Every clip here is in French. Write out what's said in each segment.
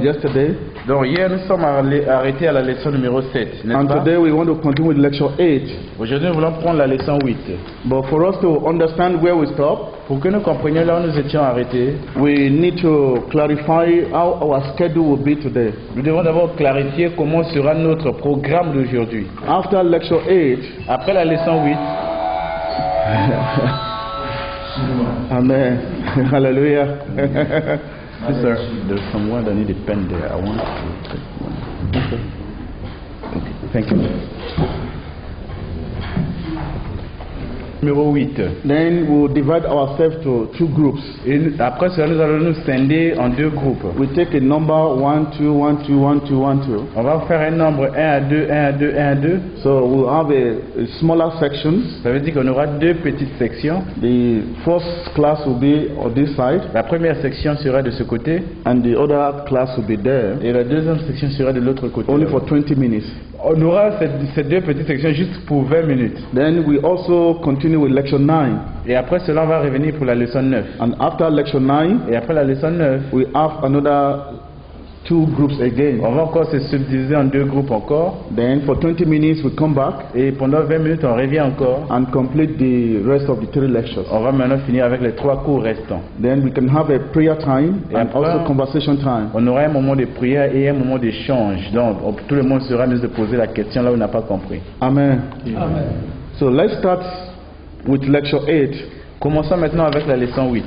yesterday. Donc hier nous sommes arrêtés à la leçon numéro 7, n'est-ce And pas? today we want to continue with lecture 8. Aujourd'hui nous voulons prendre la leçon 8. But for us to understand where we stop, Pour que nous comprenions là où nous étions arrêtés, we need to clarify how our schedule will be today. nous devons d'abord clarifier comment sera notre programme d'aujourd'hui. After lecture 8, Après la leçon 8, Amen. Hallelujah. yes, sir, there's someone that need a pen there. I want to take one. Okay. Thank you. Numéro 8. Then we'll divide ourselves to two groups. Et après cela, nous allons nous scinder en deux groupes. We take a number 1, 2, 1, 2, 1, 2, 1, 2. On va faire un nombre 1 à 2, 1 à 2, 1 à 2. So we'll have a smaller sections. Ça veut dire qu'on aura deux petites sections. The first class will be on this side, La première section sera de ce côté and the other class will be there. et la deuxième section sera de l'autre côté. Only for 20 minutes. On aura ces deux petites sections juste pour 20 minutes. Then we also continue with lecture 9. Et après cela, on va revenir pour la leçon 9. And after lecture 9, Et après la leçon 9, we have another two groups again. on va encore se subdiviser en deux groupes encore. Then for 20 minutes, we come back Et pendant 20 minutes, on revient encore. and complete the rest of the 3 lectures. On va maintenant finir avec les 3 cours restants. Then we can have a prayer time Et and après, also conversation time. on aura un moment de prière et un moment d'échange. Donc, tout le monde sera mis de poser la question là où on n'a pas compris. Amen. So let's start with lecture 8. Commençons maintenant avec la leçon 8.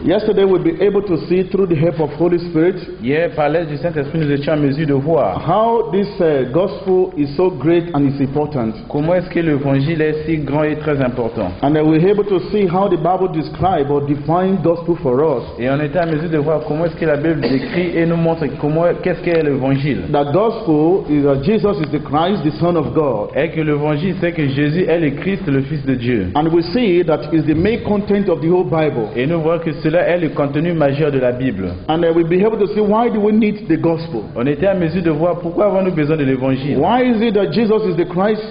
Yesterday we'll be able to see through the help of Holy Spirit Hier, par l'aide du Saint-Esprit, nous étions en mesure de voir how this gospel is so great and is important. comment est-ce que l'évangile est si grand et très important. And we're able to see how the Bible describes or defines gospel for us. Et on était en mesure de voir comment est-ce que la Bible décrit et nous montre qu'est-ce qu'est l'évangile. The gospel is that Jesus is the Christ, the Son of God. Et que l'évangile, c'est que Jésus est le Christ, le Fils de Dieu. And we see that is the main content of the whole Bible. Et nous voyons que cela est le contenu majeur de la Bible. And we'll be able to see why do we need the gospel. On était en mesure de voir pourquoi avons-nous besoin de l'évangile. Why is it that Jesus is the Christ,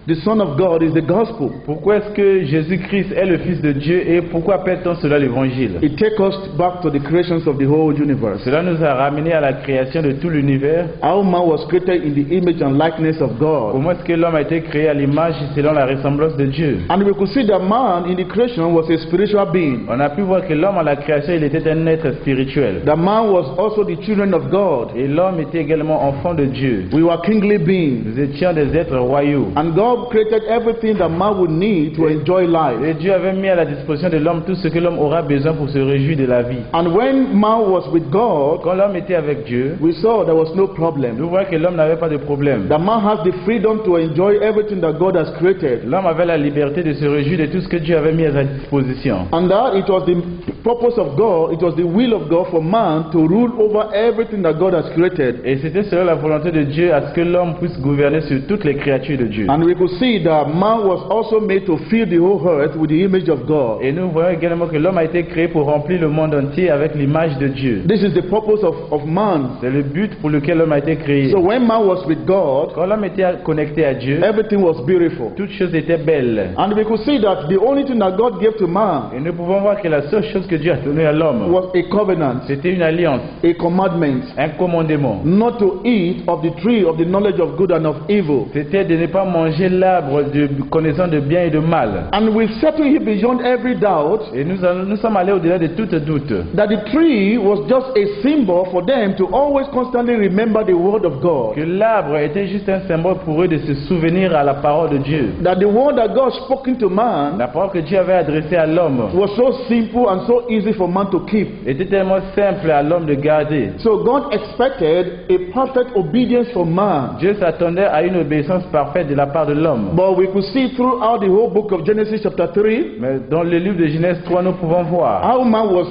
the Son of God, is the gospel? Pourquoi est-ce que Jésus-Christ est le Fils de Dieu et pourquoi appelle-t-on cela l'évangile? It takes us back to the creations of the whole universe. Cela nous a ramené à la création de tout l'univers. How man was created in the image and likeness of God. Comment est-ce que l'homme a été créé à l'image et selon la ressemblance de Dieu? And we could see that man in the creation was a spiritual being. On a pu voir que l'homme à la création, il était un être spirituel. The man was also the children of God. Et l'homme était également enfant de Dieu. We were kingly beings. Nous étions des êtres royaux. And God created everything that man would need to enjoy life. Et Dieu avait mis à la disposition de l'homme tout ce que l'homme aura besoin pour se réjouir de la vie. And when man was with God, Quand l'homme était avec Dieu, we saw there was no problem. nous voyons que l'homme n'avait pas de problème. The man has the freedom to enjoy everything that God has created. L'homme avait la liberté de se réjouir de tout ce que Dieu avait mis à sa disposition. And that it was the purpose of God, it was the will of God for man to rule over everything that God has created. Et c'était selon la volonté de Dieu à ce que l'homme puisse gouverner sur toutes les créatures de Dieu. And we could see that man was also made to fill the whole earth with the image of God. Et nous voyons également que l'homme a été créé pour remplir le monde entier avec l'image de Dieu. This is the purpose of man. C'est le but pour lequel l'homme a été créé. So when man was with God, Quand l'homme était connecté à Dieu, everything was beautiful. toutes choses étaient belles. And we could see that the only thing that God gave to man Et nous pouvons voir que la seule chose que Dieu a donnée à l'homme, was a covenant, c'était une alliance, a commandment, un commandement. not to eat of the tree of the knowledge of good and of evil. C'était de ne pas manger l'arbre de connaissance de bien et de mal. And we settle here beyond every doubt Et nous sommes allés au-delà de tout doute. that the tree was just a symbol for them to always constantly remember the word of God. Que l'arbre était juste un symbole pour eux de se souvenir à la parole de Dieu. That the word that God spoken to man La parole que Dieu avait adressée à l'homme was so simple and so easy for man to keep. était tellement simple à l'homme de garder. So God expected a perfect obedience from man. Dieu s'attendait à une obéissance parfaite de la part de l'homme. But we could see throughout the whole book of Genesis chapter 3 Mais dans le livre de Genèse 3, nous pouvons voir how man was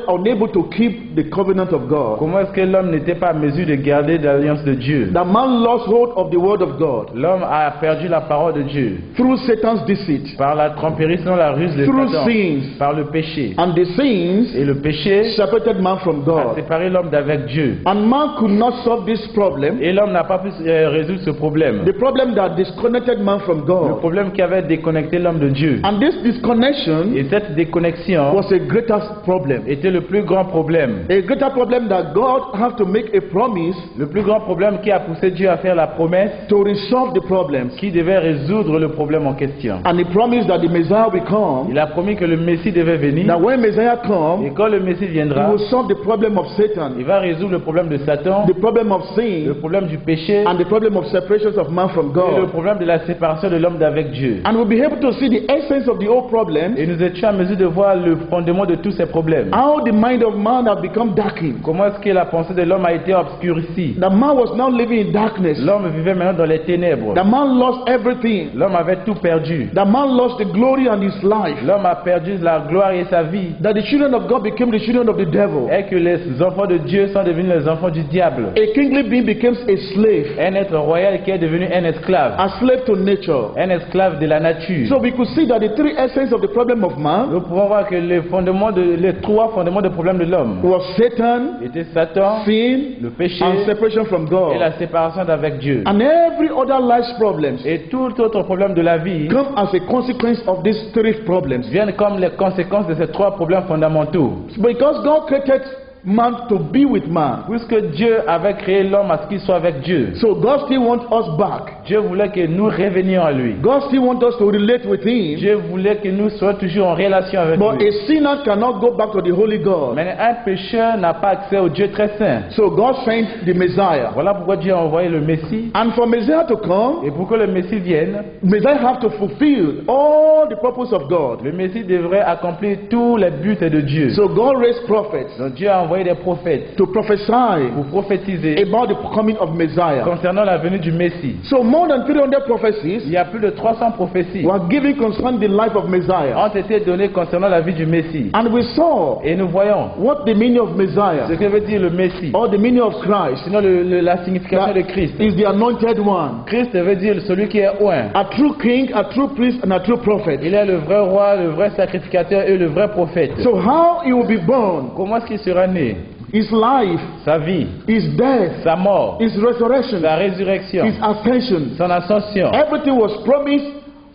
unable to keep the covenant of God. comment est-ce que l'homme n'était pas en mesure de garder l'alliance de Dieu. That man lost hold of the word of God L'homme a perdu la parole de Dieu through Satan's deceit, par la tromperie, selon la ruse de through Satan, sins, par le péché. and the sins Et le péché separated man from a God. séparé l'homme d'avec Dieu. And man could not solve this problem. Et l'homme n'a pas pu résoudre ce problème. The problem that disconnected man from Le God. problème qui avait déconnecté l'homme de Dieu. And this disconnection Et cette déconnexion was a greatest problem. était le plus grand problème. A greater problem that God had to make a promise Le plus grand problème qui a poussé Dieu à faire la promesse to resolve the problems. qui devait résoudre le problème en question. And he promised that the Messiah will come, Il a promis que le Messie devait venir. that when Messiah Et comes, quand le Messie he viendra, will solve the problem of Satan, il va résoudre le problème de Satan, the problem of le sin, problème du péché and the problem of separation of man from et le God. problème de la séparation de l'homme d'avec Dieu. And we'll be able to see the essence of the old problem, Et nous étions en mesure de voir le fondement de tous ces problèmes. how the mind of man had become darkened. Comment est-ce que la pensée de l'homme a été obscurcie? The man was now living in darkness. L'homme vivait maintenant dans les ténèbres. The man lost everything. L'homme avait tout perdu. The man lost the glory and his life. L'homme a perdu la gloire et sa vie. That the children of God became the children of the devil. Et que les enfants de Dieu sont devenus les enfants du diable. A kingly being becomes a slave. Un être royal qui est devenu un esclave. A slave to nature. Un esclave de la nature. So we could see that the three essences of the problem of man Nous pouvons voir que les trois fondements du problème de l'homme was Satan, étaient Satan, sin, le péché and separation from et la God. séparation d'avec Dieu. And every other life's problems Et tout autre problème de la vie come as a consequence of these three problems. viennent comme les conséquences de ces trois problèmes fondamentaux. Because God created man to be with man. Puisque Dieu avait créé l'homme à ce qu'il soit avec Dieu, So God still wants us back. Dieu voulait que nous revenions à lui. God still wants us to relate with Him. Dieu voulait que nous soyons toujours en relation avec But lui. a sinner cannot go back to the Holy God. Mais un pécheur n'a pas accès au Dieu très saint. So God sent the Messiah. Voilà pourquoi Dieu a envoyé le Messie. And for Messiah to come, Et pour que le Messie vienne, Messiah have to fulfill all the purpose of God. le Messie devrait accomplir tous les buts de Dieu. So God raised prophets Donc Dieu a envoyé des prophètes to prophesy pour prophétiser about the coming of Messiah. concernant la venue du Messie. So more than 300 Il prophecies y a plus de 300 prophéties were given concerning the life of Messiah. ont été données concernant la vie du Messie. And we saw Et nous voyons what the meaning of Messiah, ce que veut dire le Messie. or the meaning of Christ, Sinon la signification that de Christ. is the anointed one, Christ veut dire celui qui est oint. a true king, a true priest, and a true prophet. Il est le vrai roi, le vrai sacrificateur et le vrai prophète. So how he will be born, Comment est-ce qu'il sera né? his life, Sa vie, his death, sa mort, his resurrection, sa résurrection, his ascension, son ascension. everything was promised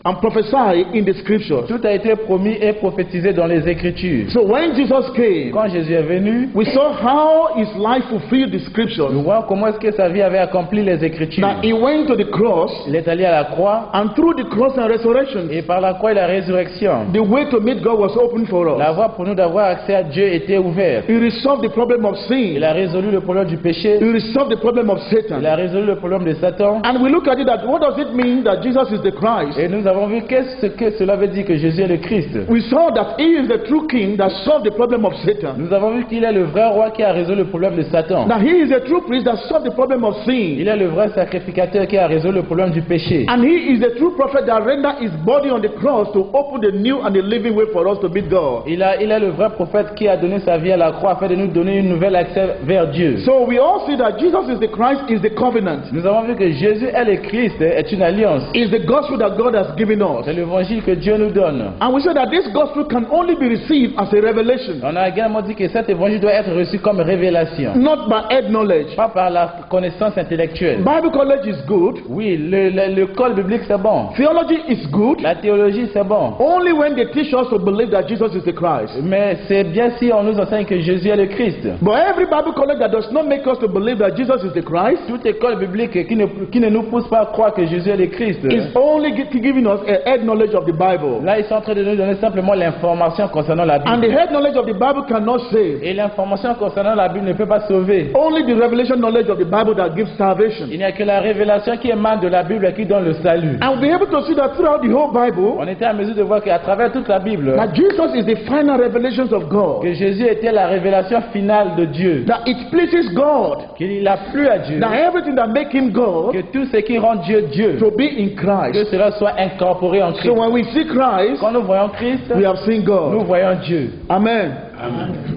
and prophesied in the scriptures. Tout a été promis et prophétisé dans les Écritures. So when Jesus came, Quand Jésus est venu, we saw how his life fulfilled the nous scriptures. voyons comment est-ce que sa vie avait accompli les Écritures. That he went to the cross, Il est allé à la croix and through the cross and resurrection, et par la croix et la résurrection, the way to meet God was open for la us. voie pour nous d'avoir accès à Dieu était ouverte. He resolved the problem of sin. Il a résolu le problème du péché. He resolved the problem of Il Satan. a résolu le problème de Satan. And we look at it that what does it mean that Jesus is the Christ? Et nous avons vu qu'est-ce que cela veut dire que Jésus est le Christ. We saw that he is the true king that solved the problem of Satan. Nous avons vu qu'il est le vrai roi qui a résolu le problème de Satan. That he is the true priest that solved the problem of sin. Il est le vrai sacrificateur qui a résolu le problème du péché. And he is the true prophet that rendered his body on the cross to open the new and the living way for us to meet God. Il est le vrai prophète qui a donné sa vie à la croix afin de nous donner une nouvelle accès vers Dieu. So we all see that Jesus is the Christ, is the covenant. Nous avons vu que Jésus est le Christ, est une alliance. Is the gospel that God has given us. C'est l'évangile que Dieu nous donne. And we say that this gospel can only be received as a revelation, On a également dit que cet évangile doit être reçu comme révélation, not by head knowledge. pas par la connaissance intellectuelle. Bible college is good. Oui, l'école biblique c'est bon. Theology is good. La théologie c'est bon. Only when they teach us to believe that Jesus is the Christ. Mais c'est bien si on nous enseigne que Jésus est le Christ. But every Bible college that does not make us to believe that Jesus is the Christ Toute école biblique qui ne nous pousse pas à croire que Jésus est le Christ, is only giving us a head knowledge of the Bible. là ils sont en train de nous donner simplement l'information concernant la And the Bible. head knowledge of the Bible cannot save. Et l'information concernant la Bible ne peut pas sauver. Only the revelation knowledge of the Bible that gives salvation. Il n'y a que la révélation qui émane de la Bible qui donne le salut. And we'll be able to see that throughout the whole Bible, On était en mesure de voir qu'à travers toute la Bible, that Jesus is the final revelations of God. que Jésus était la révélation finale de Dieu. That it pleases God. Qu'il a plu à Dieu. That everything that make him God Que tout ce qui rend Dieu Dieu, to be in que Christ. cela soit incorporé en So Christ. when we see Christ, Quand nous voyons Christ, we have seen nous God. voyons Dieu. Amen.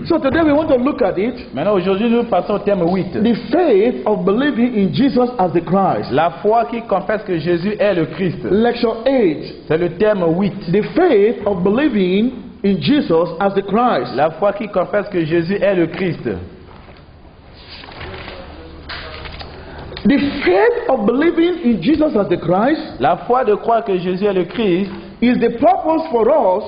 So today we want to look at it. Maintenant, aujourd'hui, nous passons au thème 8. The faith of believing in Jesus as the Christ. La foi qui confesse que Jésus est le Christ. Lecture 8. C'est le thème 8. The faith of believing in Jesus as the Christ. La foi qui confesse que Jésus est le Christ. The faith of believing in Jesus as the Christ La foi de croire que Jésus est le Christ is the purpose for us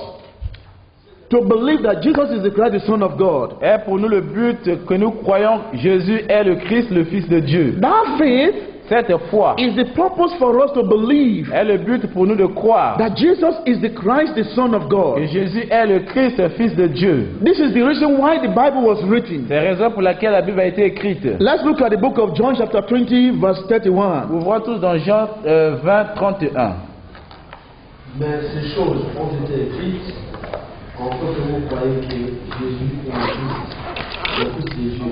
to believe that Jesus is the Christ, the Son of God. est pour nous le but que nous croyons Jésus est le Christ, le Fils de Dieu. That faith Cette foi is the purpose for us to believe est le but pour nous de croire that Jesus is the Christ, the Son of que God. Jésus est le Christ, le Fils de Dieu. This is the reason why the Bible was written. C'est la raison pour laquelle la Bible a été écrite. Let's look at the book of John chapter 20 verse 31. Ouvrons tous dans Jean 20, 31. Mais ces choses ont été écrites en que vous croyez que Jésus est le Fils de Dieu,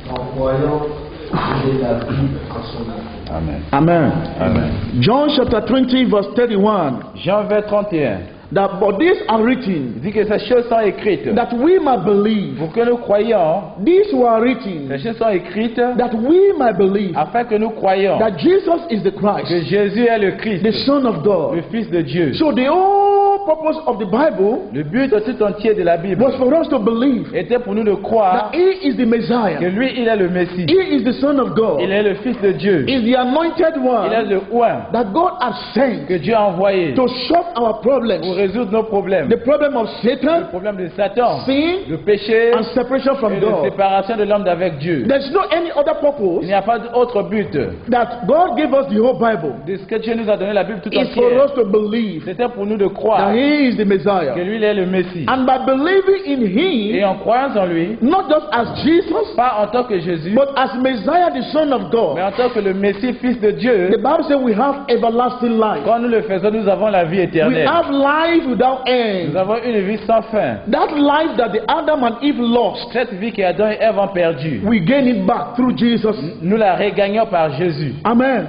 en croyant que j'ai la vie en son nom. Amen. Amen. Amen. John chapter 20 verse 31. Jean 20, 31. That but these are Il written dit que ces choses sont écrites that we might believe. pour que nous croyions. These were written Ces choses sont écrites that we might believe afin que nous croyions that Jesus is the que Christ, Jésus est le Christ, the Son of le God. Fils de Dieu. So the whole purpose of the Bible Le but tout entier de la Bible was for us to believe était pour nous de croire that He is the que Messiah. lui, il est le Messie. He is the Son of God. Il est le Fils de Dieu. He is the anointed Il est one le oint that God has sent que Dieu a envoyé to solve our pour problems. résoudre nos problèmes. The problem of Le Satan, problème de Satan, sin, le péché and separation et from la God. séparation de l'homme d'avec Dieu. There's no any other Il purpose n'y a pas d'autre but. that God gave us the whole Bible. De ce que Dieu nous a donné la Bible tout It's for entière, us to believe c'était pour nous de croire that He is the que Messiah. lui, il est le Messie. And by believing in Et Him, en croyant en lui, not just as Jesus, pas en tant que Jésus, but as Messiah, the Son of mais God, en tant que le Messie, Fils de the Dieu, Bible says we have everlasting life. quand nous le faisons, nous avons la vie We éternelle. have life without end. Nous avons une vie sans fin. That life that the Adam and Eve lost, Cette vie qu'Adam et Ève ont perdue, we gain it back through Jesus. nous la regagnons par Jésus. Amen.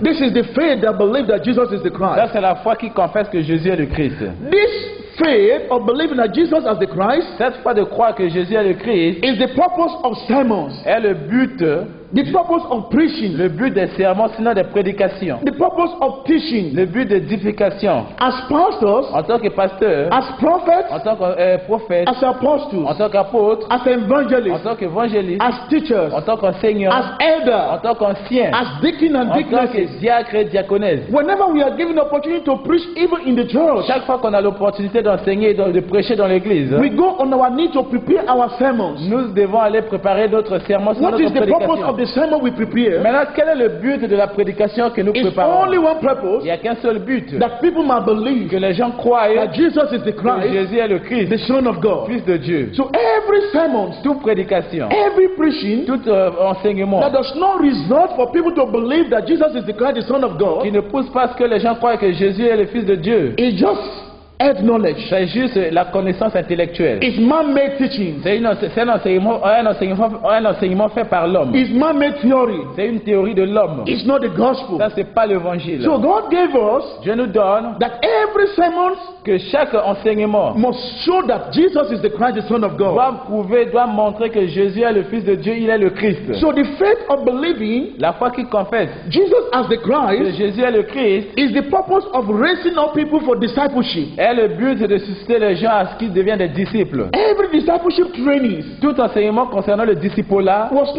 This is the faith that believes that Jesus is the Ça, Christ. c'est la foi qui confesse que Jésus est le Christ. This faith of believing that Jesus as the Christ Cette foi de croire que Jésus est le Christ is the purpose of sermons, est le but of preaching, Le but des sermons, sinon des prédications. the purpose of teaching. Le but d'édification. As pastors, En tant que pasteur, as prophets, en tant que prophète, as apostles, en tant qu'apôtre, as en evangelists, tant qu'évangéliste, as teachers, en tant qu'enseignant, as en elders, tant qu'ancien, as deacon and en tant deaconesses. que diacre et diaconesse. Whenever we are given opportunity to preach even in the church, Chaque fois qu'on a l'opportunité d'enseigner et de prêcher dans l'église, we go on our knees to prepare our sermons. nous devons aller préparer notre sermon sur What notre is the purpose prédication. of the sermon we prepare? Maintenant, quel est le but de la prédication que nous It's préparons? only one Il purpose, n'y a qu'un seul but, that people might believe que les gens croient that Jesus is the que Christ, Jésus est le the Christ, Son of God. Fils de Dieu. So every sermon, Toute prédication, every preaching tout enseignement that does not result for people to believe that Jesus is the Christ, the Son of God, qui ne pousse pas à ce que les gens croient que Jésus est le Fils de Dieu, is just head knowledge. c'est juste la connaissance intellectuelle. It's man-made teaching. C'est un enseignement fait par l'homme. It's man-made theory. C'est une théorie de l'homme. It's not the gospel. Ça, c'est pas l'évangile. So God gave us Dieu nous donne that every sermon que chaque enseignement must show that Jesus is the Christ, the Son of God. doit montrer que Jésus est le Fils de Dieu, il est le Christ. So the faith of believing La foi qui confesse Jesus as the que Christ Jésus est le Christ is the purpose of raising up people for discipleship. est le but de susciter les gens à ce qu'ils deviennent des disciples. Every discipleship training Tout enseignement concernant le discipulat, was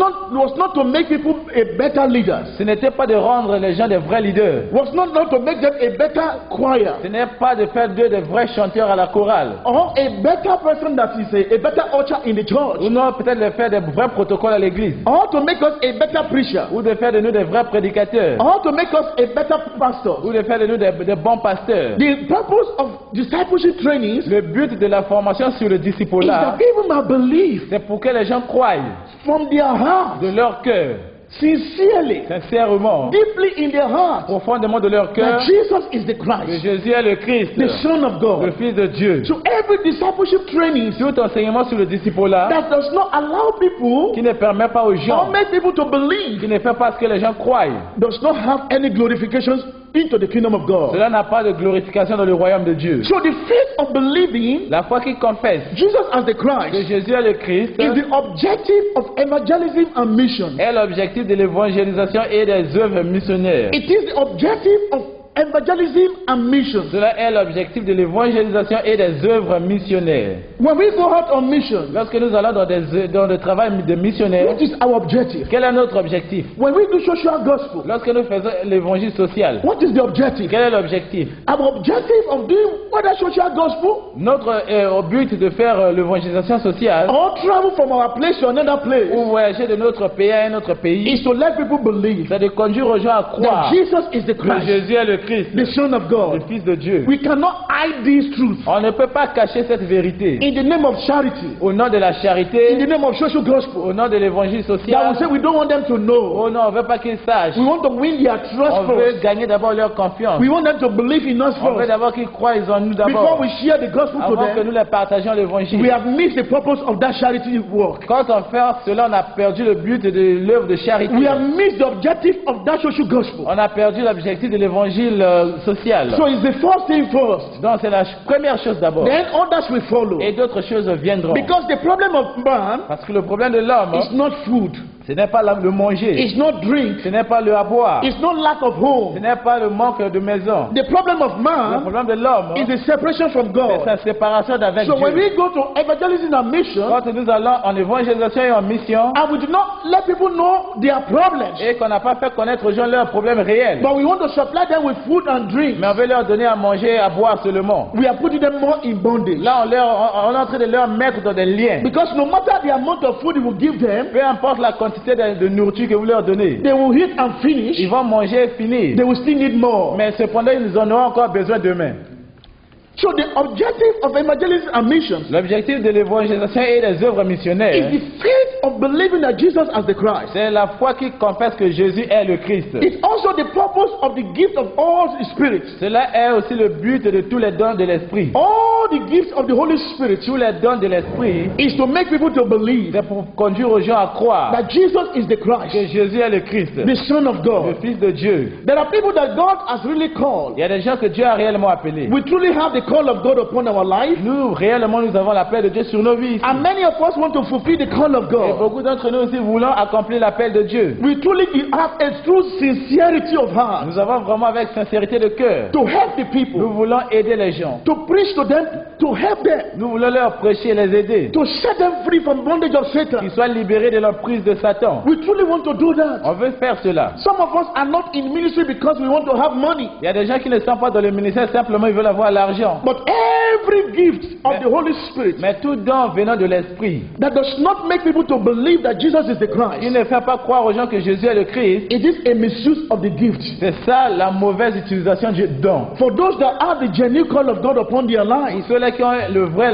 not to make people a better leaders. ce n'était pas de rendre les gens des vrais leaders. Was not to make them a better choir Ce n'est pas de faire d'eux des vrais chanteurs à la chorale. or a better person that is a better usher in the church, Ou non, peut-être de faire des vrais protocoles à l'église. or to make us a better preacher, Ou de faire de nous des vrais prédicateurs. or to make us a better pastor. Ou de faire de nous des bons pasteurs. The purpose of discipleship trainings Le but de la formation sur le is discipulat, that people might believe c'est pour que les gens croient from their heart, de leur cœur, sincerely, sincèrement, deeply in their heart, profondément de leur cœur, that Jesus is the que Christ, Jésus est le Christ, the Son of le God. Fils de Dieu. So every discipleship training Tout enseignement sur le discipulat that does not allow people qui ne permet pas aux or gens, make people to believe qui ne fait pas ce que les gens croient, does not have any glorifications into the kingdom of God. cela n'a pas de glorification dans le royaume de Dieu. So the faith of believing La foi qui confesse Jesus as the que Christ Jésus est le Christ is the objective of evangelism and mission. est l'objectif de l'évangélisation et des œuvres missionnaires. It is the objective of evangelism and mission. Cela est l'objectif de l'évangélisation et des œuvres missionnaires. When we go out on mission, Lorsque nous allons dans le travail de missionnaire, what is our objective? quel est notre objectif? When we do social gospel, Lorsque nous faisons l'évangile social, what is the objective? quel est l'objectif? Our objective of doing other social gospel Notre but de faire l'évangélisation sociale or travel from our place to another place ou voyager de notre pays à un autre pays, is to let people believe c'est de conduire aux gens à that croire Jesus is the que Christ, Jésus est le Christ, the Son of le God. Fils de Dieu. We cannot hide these truths On ne peut pas cacher cette vérité in the name of charity, au nom de la in the charité, name of social gospel. au nom de l'évangile That we social. say we don't want them to know. Oh non, on ne veut pas qu'ils sachent. We want to win their trust On veut first. gagner d'abord leur confiance. We want them to believe in us On veut first. d'abord qu'ils croient en nous Before d'abord. we share the gospel to Avant que nous them, les partagions we l'évangile. have missed the purpose of that charity work. Quand on fait cela, on a perdu le but de l'œuvre de charité. We have missed the objective of that social gospel. On a perdu l'objectif de l'évangile social. So it's the first thing first. Donc c'est la première chose d'abord. Then others will follow. Et d'autres choses viendront. Because the problem of man Parce que le problème de l'homme, is not food, ce n'est pas le manger, it's not drink, ce n'est pas le à boire, it's not lack of ce home. n'est pas le manque de maison. The problem of Le man problème de l'homme, is the separation from c'est God. sa séparation d'avec So when Dieu. we go to evangelism and mission, Quand nous allons en évangélisation et en mission, and we do not let people know their problems, et qu'on n'a pas fait connaître aux gens leurs problèmes réels, but we want to supply them with food and drink, mais on veut leur donner à manger et à boire seulement. we are putting them more in bondage. Là, on est en train de leur mettre dans des liens. Because no matter the amount of food you will give them, Peu importe la quantité de nourriture que vous leur donnez, they will eat and finish, ils vont manger et finir. they will still need more. Mais cependant, ils en auront encore besoin demain. So the objective of evangelism and missions L'objectif de l'évangélisation et des œuvres is missionnaires, the faith of believing that Jesus as the Christ. c'est la foi qui confesse que Jésus est le Christ. It's also the purpose of the gift of all the spirits. Cela est aussi le but de tous les dons de l'Esprit. All the gifts of the Holy Spirit Tous les dons de l'Esprit, is to make people to believe c'est pour conduire aux gens à croire that Jesus is the que Christ, Jésus est le Christ, the Son of le God. Fils de Dieu. There are people that God has really called. Il y a des gens que Dieu a réellement appelés. We truly have the call of God upon our life, Nous, réellement, nous avons l'appel de Dieu sur nos vies. and many of us want to fulfill the call of Et God. beaucoup d'entre nous aussi voulons accomplir l'appel de Dieu. We truly have a true sincerity of heart Nous avons vraiment avec sincérité de cœur. to help the Nous people, voulons aider les gens. to preach to them, to help them, Nous voulons leur prêcher et les aider. to set them free from bondage of Qu'ils Satan. soient libérés de l'emprise de Satan. We truly want to do that. On veut faire cela. Some of us are not in ministry because we want to have money. Il y a des gens qui ne sont pas dans le ministère, simplement ils veulent avoir l'argent. But every gift of the Holy Spirit Mais tout don venant de l'Esprit, that does not make people to believe that Jesus is the il Christ, ne fait pas croire aux gens que Jésus est le Christ. it is a misuse of the gift. C'est ça la mauvaise utilisation du don. For those that have the genuine call of God upon their Pour lives, ceux-là qui ont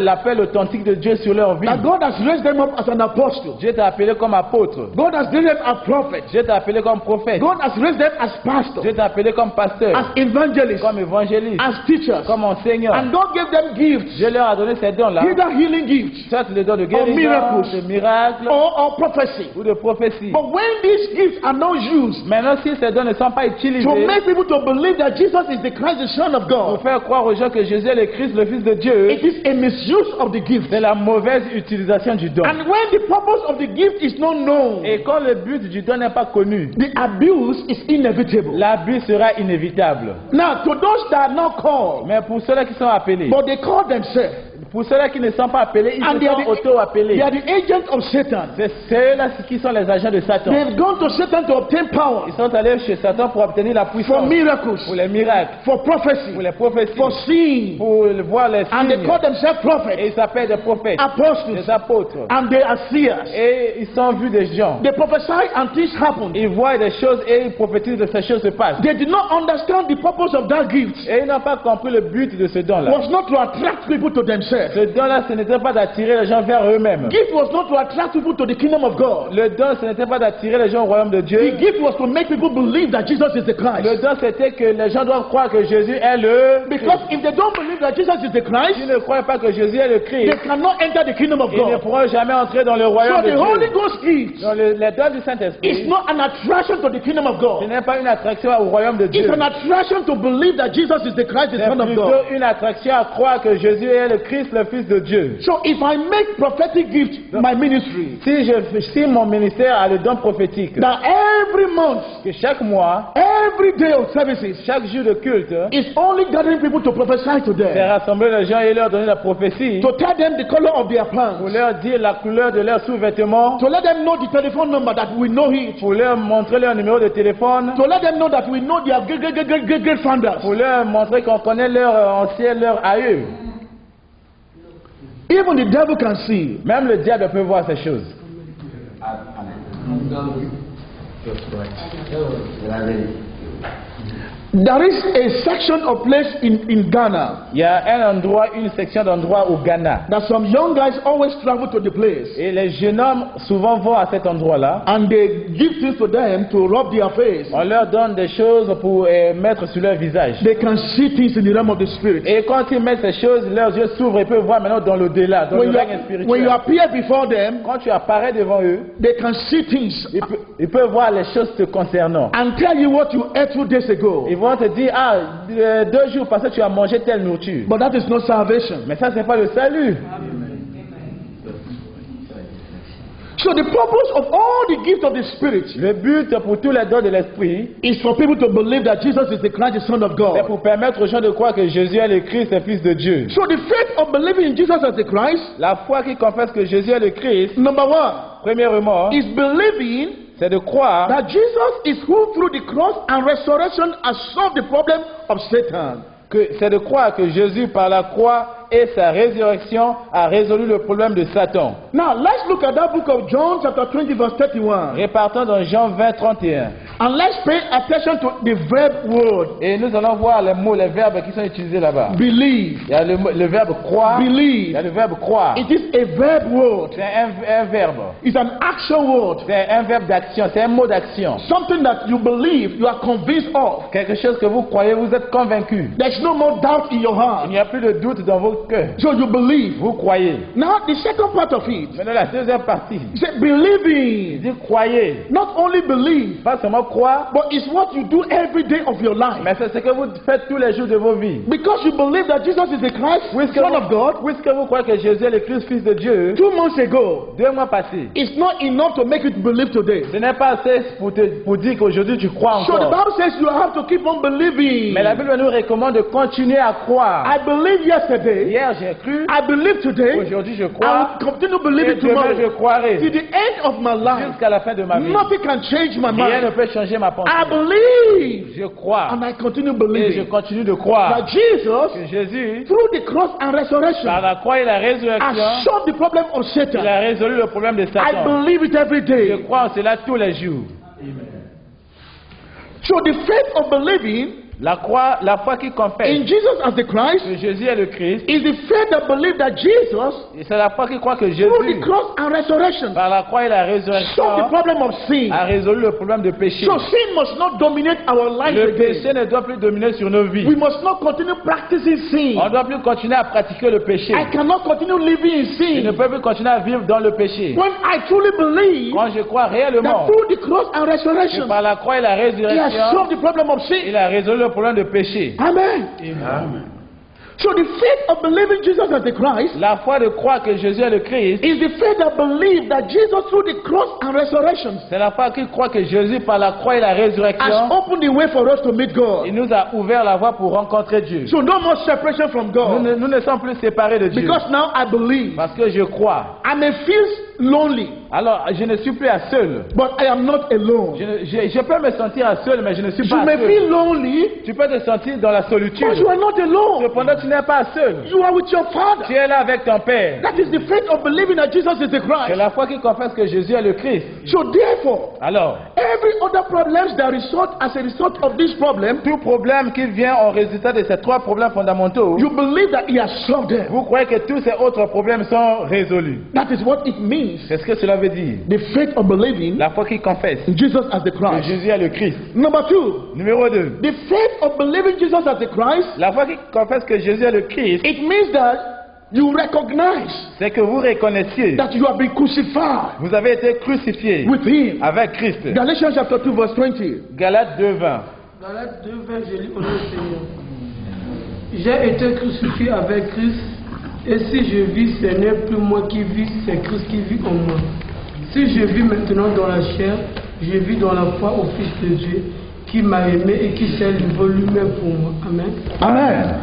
l'appel authentique de Dieu sur leur vie, that God has raised them up as an apostle, Dieu t'a appelé comme apôtre. God has raised them as prophets, Dieu t'a appelé comme prophète. God has raised them as pastors, Dieu t'a appelé comme pasteur, as evangelists, comme évangéliste, as teachers, comme enseignant. and God gave them gifts, Dieu leur a donné ces dons-là. either healing gifts Soit le don de guérison, miracles. de miracles or prophecy. ou de prophétie. But when these gifts are not used Maintenant, si ces dons ne sont pas utilisés to make people to believe that Jesus is the Christ, the Son of pour God, faire croire aux gens que Jésus est le Christ, le Fils de Dieu, it is a misuse of the gift. c'est la mauvaise utilisation du don. And when the purpose of the gift is not known, Et quand le but du don n'est pas connu, the abuse is inevitable. l'abus sera inévitable. Now, to those that are not called, Mais pour ceux-là qui sont appelés, but they call themselves, pour ceux-là qui ne sont pas appelés, ils and se they are sont the, auto-appelés. they are the agents of Satan. C'est ceux-là qui sont les agents de Satan. They've gone to Satan to obtain power Ils sont allés chez Satan pour obtenir la for puissance, miracles, pour les miracles, for prophecy, pour les prophéties, for seeing, pour voir les and they signes. call themselves Et prophets, ils s'appellent des prophètes, apostles, des apôtres. and they are seers. Et ils sont vus des gens. They prophesy and things happen. Ils voient des choses et ils prophétisent que ces choses se passent. They did not understand the purpose of that gift. Et ils n'ont pas compris le but de ce don-là. Was not to attract people to themselves. Ce don-là, ce n'était pas d'attirer les gens vers eux-mêmes. Gift was not to attract people to the kingdom of God. Le don, ce n'était pas d'attirer les gens au royaume de The Dieu. gift was to make people believe that Jesus is the Le Christ. don, c'était que les gens doivent croire que Jésus est le Because Christ. if they don't believe that Jesus is the Christ, S'ils ne croient pas que Jésus est le they Christ, cannot enter the kingdom of ils ne God. pourront jamais entrer dans le So royaume de the Holy Dieu. Ghost gift Dans les dons du is Saint-Esprit, not an attraction to the kingdom of ce God. n'est pas une attraction au royaume de It's Dieu. an attraction to believe that Jesus is the Christ, the C'est Son of God. plutôt une attraction à croire que Jésus est le Christ, le Fils de Dieu. So if I make prophetic gift my ministry, Si mon ministère a le don prophétique, that every month, que chaque mois, every day of services Chaque jour de culte, is only gathering people to prophesy to c'est them, rassembler les gens et leur donner la prophétie, to tell them the color of their pour pants, leur dire la couleur de leurs sous-vêtements, to let them know the telephone number that we know it, pour leur montrer leur numéro de téléphone, to let them know that we know their great founders. pour leur montrer qu'on connaît leur ancien, leur aïeux. Even the devil can see. Même le diable peut voir ces choses. There is a section of place in Ghana Il y a un endroit, une section d'endroit au Ghana. that some young guys always travel to the place, Et les jeunes hommes souvent vont à cet endroit-là. and they give things to them to rub their face. On leur donne des choses pour mettre sur leur visage. They can see things in the realm of the spirit. Et quand ils mettent ces choses, leurs yeux s'ouvrent et peuvent voir maintenant dans l'au-delà, dans When le you, règne spirituel. when you appear before them, Quand tu apparais devant eux, they can see things ils peuvent voir les choses te concernant. and tell you what you ate 2 days ago. Ils vont te dire, ah, 2 jours passés, tu as mangé telle nourriture. But that is not salvation. Mais ça, c'est pas le salut. So the purpose of all the gifts of the Spirit Le but pour tous les dons de l'esprit, is for people to believe that Jesus is the Christ, the Son of c'est God. pour permettre aux gens de croire que Jésus est le Christ, le Fils de Dieu. So the faith of believing in Jesus as the Christ, La foi qui confesse que Jésus est le Christ, number one, premièrement, is believing c'est de croire that Jesus is who through the cross and resurrection has solved the problem of Satan. c'est de croire que Jésus, par la croix et sa résurrection, a résolu le problème de Satan. Now let's look at that book of John chapter 20 verse 31. Répartons dans Jean 20, 31. And let's pay attention to the verb word. Et nous allons voir les mots, les verbes qui sont utilisés là-bas. Believe. Il y a le verbe croire. Il y Believe. a le verbe croire. It is a verb word. C'est un verbe. It's an action word. C'est un verbe d'action. C'est un mot d'action. Something that you believe, you are convinced of. Quelque chose que vous croyez, vous êtes convaincu. There's no more doubt in your Il heart. n'y a plus de doute dans vos cœurs. So you believe. Vous croyez. Now the second part of it, Maintenant, la deuxième partie. you say Il believing. dit croyez. Not only believe, Pas seulement croire, but it's what you do every day of your life. mais c'est ce que vous faites tous les jours de vos vies. Because you believe that Jesus is the Christ, Puisque Son of God, puisque vous croyez que Jésus est le Christ, Fils de Dieu, 2 months ago, 2 mois passés, it's not enough to make you believe today. ce n'est pas assez pour dire qu'aujourd'hui tu crois So the encore. Bible says you have to keep on believing. Mais la Bible nous recommande de continuer à croire. I believed yesterday. Hier j'ai cru, I believe today. aujourd'hui je I crois, will continue et believing demain je tomorrow. croirai. To the end of my life, Jusqu'à la fin de ma vie. nothing can change my Rien ne mind. peut changer ma pensée. I believe, Je crois and I continue et je believing continue de croire that Jesus, que Jésus, through the cross and resurrection, par la croix et la has résurrection, solved the problem of il Satan. a résolu le problème de I Satan. believe it every Je day. crois en cela tous les jours. So the faith of believing La foi qui confesse in Jesus as the Christ que Jésus est le Christ, is the faith that believes that Jesus, et c'est la foi qui croit que through the Jésus, cross and resurrection, par la croix et la résurrection, solved the problem of sin. a résolu le problème de péché. So sin must not dominate our lives Le péché again. ne doit plus dominer sur nos vies. We must not continue practicing sin. On ne doit plus continuer à pratiquer le péché. I cannot continue living in Je ne sin. peux plus continuer à vivre dans le péché. When I truly believe Quand je crois réellement that through the cross and que resurrection, par la croix et la He has résurrection, solved the problem of sin. il a résolu le problème de péché. Amen. Amen. So the faith of believing Jesus as the Christ La foi de croire que Jésus est le Christ, is the faith that believes that Jesus through the cross and resurrection c'est la foi qui croit que Jésus par la croix et la has résurrection, opened the way for us to meet God. il nous a ouvert la voie pour rencontrer Dieu. So no more separation from God. Nous ne sommes plus séparés de Dieu. Because now I believe. Parce que je crois. I may feel lonely, Alors, je ne suis plus à seul. but I am not alone. Je peux me sentir à seul, mais je ne suis You pas may seul. feel lonely, Tu peux te sentir dans la solitude. but you are not alone. Cependant, tu n'es pas seul. You are with your Father. Tu es là avec ton Père. That is the faith of believing that Jesus is the C'est Christ. la foi qui confesse que Jésus est le Christ. So therefore, Alors, every other problems that result as a result of this problem, tout problème qui vient en résultat de ces 3 problèmes fondamentaux, you believe that He has solved them. vous croyez que tous ces autres problèmes sont résolus. That is what it means. C'est ce que cela veut dire. The faith of believing La foi qui confesse in Jesus as the que Christ. Jésus est le Christ. Number 2, Numéro 2. the faith of believing Jesus as the Christ, La foi qui confesse que Jésus est le Christ, it means that you recognize c'est que vous reconnaissiez, that you have been crucified vous avez été crucifié with Him. avec Christ. Galatians chapter 2 verse 20. Galates 2:20. Galates 2:20, je lis au nom du Seigneur. J'ai été crucifié avec Christ, et si je vis, ce n'est plus moi qui vis, c'est Christ qui vit en moi. Si je vis maintenant dans la chair, je vis dans la foi au Fils de Dieu, qui m'a aimé et qui s'est livré lui-même pour moi. Amen. Amen.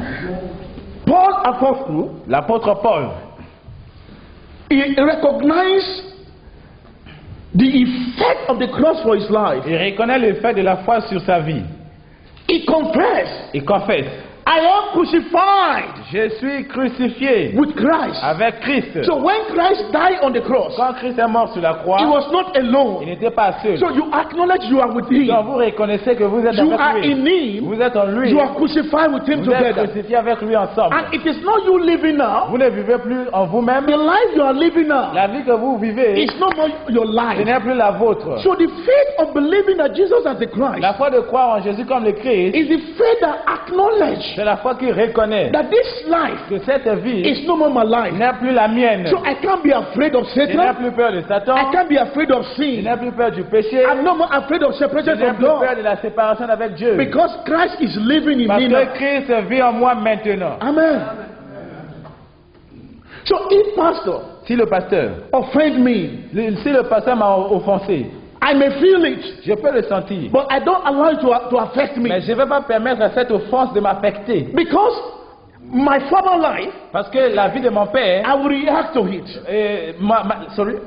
Paul, apostle, L'apôtre Paul, he recognized the effect of the cross for his life. il reconnaît l'effet de la foi sur sa vie. He confessed, Il confesse, I am crucified je suis crucifié with Christ. avec Christ. So when Christ died on the cross, Quand Christ est mort sur la croix, he was not il alone. n'était pas seul. So you acknowledge you are with him. Donc vous reconnaissez que vous êtes You are avec lui. in him. Vous êtes en lui. You are crucified with him Vous êtes together. crucifié avec lui ensemble. And it is not you living now. Vous ne vivez plus en vous-même. The life you are living now La vie que vous vivez, is no more your ce life. n'est plus la vôtre. So the faith of believing that Jesus as the Christ La foi de croire en Jésus comme le Christ, is the faith that acknowledge c'est la foi qui reconnaît that this life que cette vie is no more my life. n'est plus la mienne. So I can't be afraid of Je n'ai Satan. plus peur de Satan. I can't be afraid of Je sin. n'ai plus peur du péché. I'm no more afraid of Je separation n'ai from plus peur God de la séparation avec Dieu. because Christ is living in Parce me que now. Christ vit en moi maintenant. Amen. So if pastor Si le pasteur, offend me, si le pasteur m'a offensé, I may feel it, je peux le sentir. but I don't allow it to affect me Mais je ne vais pas permettre à cette offense de m'affecter. because my former life, Parce que la vie de mon père, I will react to it. sorry?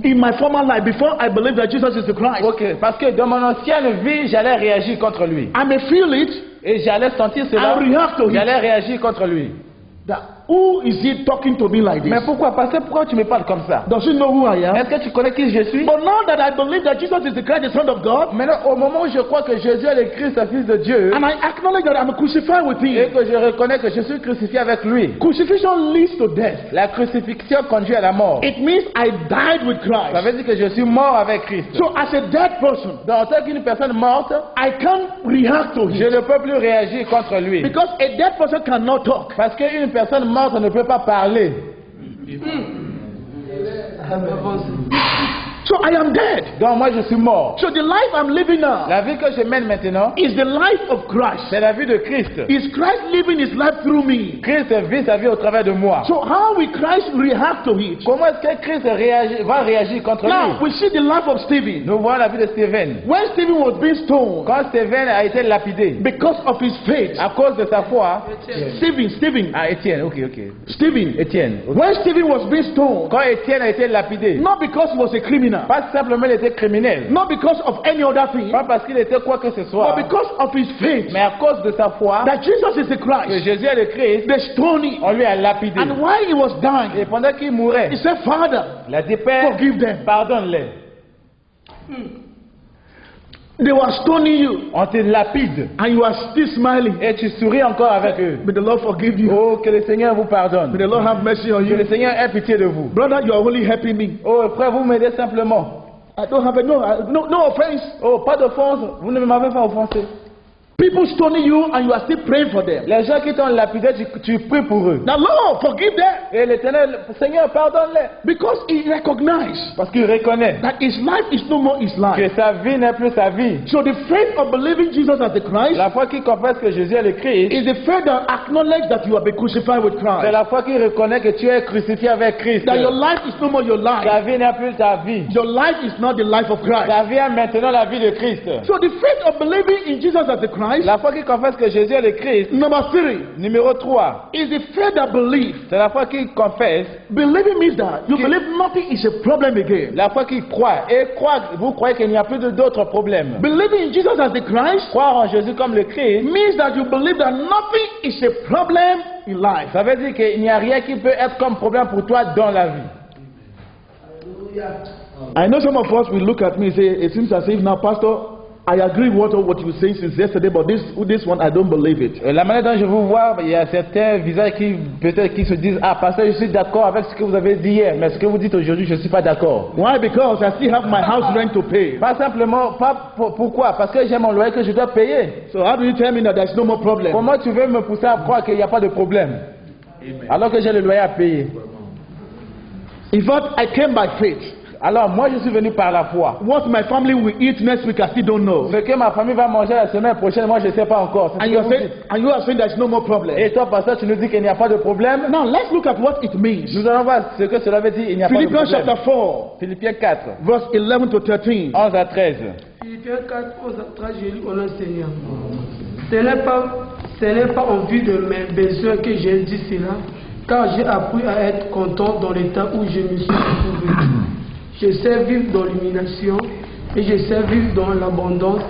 In my former life, before I believed that Jesus is the Christ, Ok, parce que dans mon ancienne vie, j'allais réagir contre lui. I may feel it. Et j'allais sentir cela. I react to it. J'allais réagir contre lui. That who is he talking to me like this? Mais pourquoi? Parce que pourquoi tu me parles comme ça? Does he know who I am? Est-ce que tu connais qui je suis? But now that I believe that Jesus is the Christ, the Son of God, Maintenant, au moment où je crois que Jésus est le Christ, le Fils de Dieu, and I acknowledge that I'm crucified with et him, que je reconnais que je suis crucifié avec lui, crucifixion leads to death. la crucifixion conduit à la mort. It means I died with Ça Christ. veut dire que je suis mort avec Christ. So as a dead person, Donc, en tant qu'une personne morte, I can't react to je him ne peux plus réagir contre lui. because a dead person cannot talk. Parce qu'une personne morte ne peut pas parler. So I am dead. Donc, moi, je suis mort. So the life I'm living now La vie que je mène maintenant, is the life of Christ. c'est la vie de Christ. Is Christ living his life through me? Christ vit sa vie au travers de moi. So how will Christ react to it? Comment est-ce que Christ va réagir contre Now lui? we see the life of Stephen. Nous voyons la vie de Stephen. When Stephen was being stoned Quand Stephen a été lapidé, because of his faith, à cause de sa foi, Stephen, ah, Étienne, ok. Étienne, Étienne. Ok. when Stephen was being stoned, Quand Étienne a été lapidé, not because he was a criminal, pas simplement il était criminel, not because of any other thing, pas parce qu'il était quoi que ce but soit, because of his faith mais à cause de sa foi, that Jesus is the que Christ, Jésus est le Christ, they stoned him. on lui a lapidé. And while he was dying, Et pendant qu'il mourait, he said, Father, il a dit, Père, forgive them. pardonne-les. They were stoning you, On te lapide and you are still smiling. et tu souris encore avec eux. May the Lord forgive you. Oh, que le Seigneur vous pardonne. May the Lord have mercy on Que le you. Seigneur ait pitié de vous. Brother, you are only helping me. Oh, frère, vous m'aidez simplement. I don't have no offense. Oh, pas d'offense, vous ne m'avez pas offensé. People stoning you and you are still praying for them. Les gens qui t'ont lapidé, tu pries pour eux. Now, Lord, forgive them Et l'Éternel, Seigneur, pardonne-les. because he recognized Parce qu'il reconnaît that his life is no more his que life. sa vie n'est plus sa vie. So the faith of believing Jesus as the Christ La foi qui confesse que Jésus est le Christ, is the faith that acknowledges that you have been crucified with c'est Christ. la foi qui reconnaît que tu es crucifié avec Christ. That your life is no more your Ta life. vie n'est plus ta vie. Your life is not the life of Christ. Ta vie est maintenant la vie de Christ. So the faith of believing in Jesus as the Christ, La foi qui confesse que Jésus est le Christ, number 3, numéro 3, is the faith that believes. c'est la foi qui confesse, Believing means that you believe nothing is a problem again. la foi qui croit. Et croire, vous croyez qu'il n'y a plus d'autres problèmes. Believing in Jesus as the Christ Croire en Jésus comme le Christ, means that you believe that nothing is a problem in life. ça veut dire qu'il n'y a rien qui peut être comme problème pour toi dans la vie. I know some of us will look at me and say, it seems as if now, Pastor, I agree with what you were saying since yesterday, but this one, I don't believe it. La manière dont je vous vois, il y a certains visages qui peut-être qui se disent, ah, pasteur, je suis d'accord avec ce que vous avez dit hier, mais ce que vous dites aujourd'hui, je ne suis pas d'accord. Why? Because I still have my house rent to pay. Pas simplement, pourquoi? Parce que j'ai mon loyer que je dois payer. So how do you tell me that there's no more problem? Comment tu veux me pousser à croire qu'il n'y a pas de problème? Alors que j'ai le loyer à payer. In fact, I came by faith. Alors moi je suis venu par la foi. What my family will eat next week, I still don't know. Ce que ma famille va manger la semaine prochaine, moi je ne sais pas encore. C'est And ce you que are vous saying, dites. and you are saying there's no more problem. Et toi, pasteur, tu nous dis qu'il n'y a pas de problème. Now let's look at what it means. Nous allons voir ce que cela veut dire, il n'y a pas de Philippians problème. chapter 4, Philippiens 4, verse 11 to 13. 11 à 13. Philippiens 4, 11 à 13, j'ai lu au nom du Seigneur. Ce n'est pas en vue de mes besoins que j'ai dit cela, car j'ai appris à être content dans l'état où je me suis trouvé. Je sais vivre dans l'humiliation et je sais vivre dans l'abondance,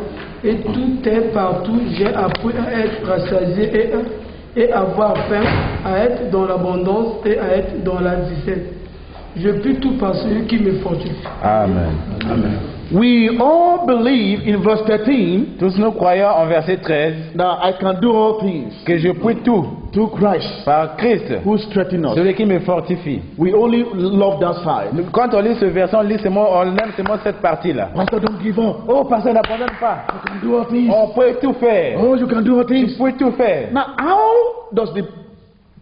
et tout est partout. J'ai appris à être rassasié et avoir faim, à être dans l'abondance et à être dans la disette. Je puis tout par celui qui me fortifie. Amen. Amen. We all believe in verse 13 Tous nous croyons en verset 13 that I can do all things que je puis tout through Christ par Christ, who strengthens us. celui qui me fortifie. We only love that side. Quand on lit ce verset, on aime seulement cette partie-là. Pastor, don't give up. Oh, pasteur, n'abandonne pas. You can do all things. On peut tout faire. Oh, you can do all things. Tu peux tout faire. Now, how does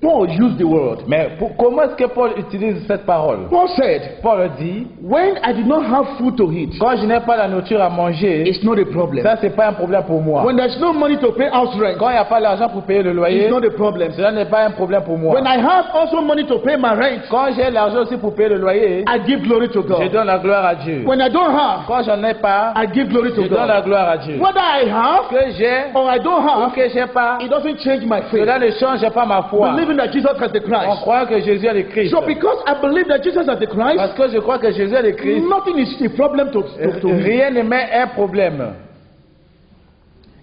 Paul use the word? Mais comment est-ce que Paul utilise cette parole? Paul said, Paul dit, when I did not have food to eat, quand je n'ai pas la nourriture à manger, it's not a problem. ça c'est pas un problème pour moi. When there's no money to pay house rent, Quand il n'y a pas l'argent pour payer le loyer, it's not a problem. cela n'est pas un problème pour moi. When I have also money to pay my rent, Quand j'ai l'argent aussi pour payer le loyer, I give glory to je God. donne la gloire à Dieu. When I don't have, Quand j'en ai pas, I give glory je to donne la God. gloire à Dieu. Whether I have Que j'ai or I don't ou have, que j'ai pas, it doesn't change my faith. cela ne change pas ma foi. Believing that Jesus has the On Christ. croit que Jésus est le Christ. So because I believe that Jesus has the Christ, Parce que je crois que Jésus est le Christ, nothing is a problem to me. rien ne m'est un problème.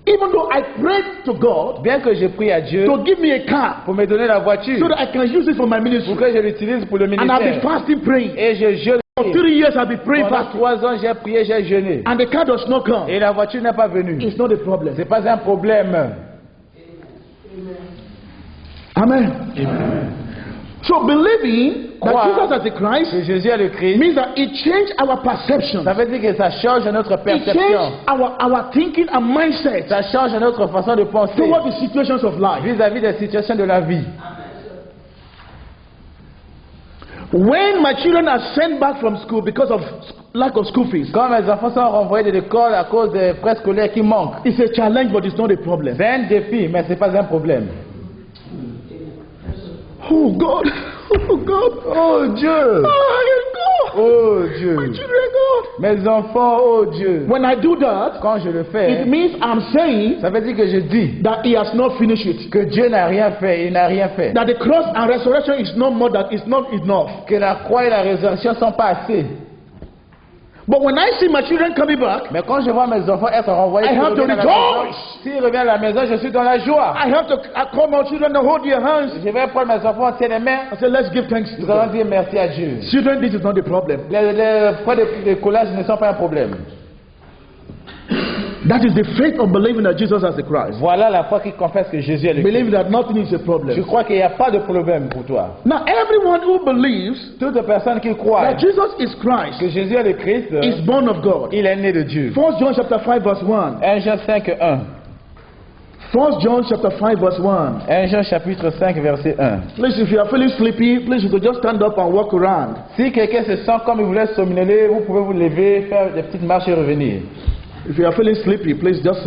Even though I prayed to God Bien que je prie à Dieu to give me a car pour me donner la voiture, so that I can use it for my ministry, pour que je l'utilise pour le and I've been ministère. fasting praying. Et je jeûne. For 3 years I've been praying Pendant fasting, 3 ans, j'ai prié, j'ai jeûné. and the car does not come. Et la voiture n'est pas venue. It's not a problem. Ce n'est pas un problème. Amen. So believing that Croire Jesus has the Christ Que Jésus est le Christ, means that it changed our perception. ça veut dire que ça change notre It perception. changed our thinking and mindset Ça change notre façon de penser toward the situations of life. vis-à-vis des situations de la vie. When my children are sent back from school because of lack of school fees, Quand mes enfants sont renvoyés de l'école à cause des frais scolaires qui manquent, it's a challenge, but it's not a problem. c'est un défi, mais ce n'est pas un problème. Oh God, oh God, Oh Dieu! oh God, Oh my Dieu! children, God. Mes enfants, oh Dieu! When I do that, Quand je le it fais, means I'm saying ça veut dire que je dis that He has not finished it. que Dieu n'a rien fait, il n'a rien fait. That the cross and resurrection is not more than it's not enough. Que la croix et la résurrection ne sont pas assez. But when I see my children coming back, Mais quand je vois mes enfants être renvoyés, I have to reviennent à la maison, rejoice. s'ils reviennent à la maison, je suis dans la joie. I call my children to hold their hands. Je vais prendre mes enfants, tiens les mains. I say, let's give thanks to Nous allons God. dire merci à Dieu. Children, this is not the problem. Les frais de collage ne sont pas un problème. That is the faith of believing that Jesus has the Christ. Voilà la foi qui confesse que Jésus est le Christ. Believe that nothing is a Je problem. crois qu'il n'y a pas de problème pour toi. Now, everyone who believes Toutes les personnes qui croient that Jesus is Christ que Jésus est le Christ, is born of God. il est né de Dieu. 1 John chapter 5 verse 1. 1 Jean 5, 1. 1 John chapter 5 verse 1. 1 Jean chapitre 5, verset 1. Please, if you are feeling sleepy, please you could just stand up and walk around. Si quelqu'un se sent comme il voulait somnoler, vous pouvez vous lever, faire des petites marches et revenir. If you are feeling sleepy, please just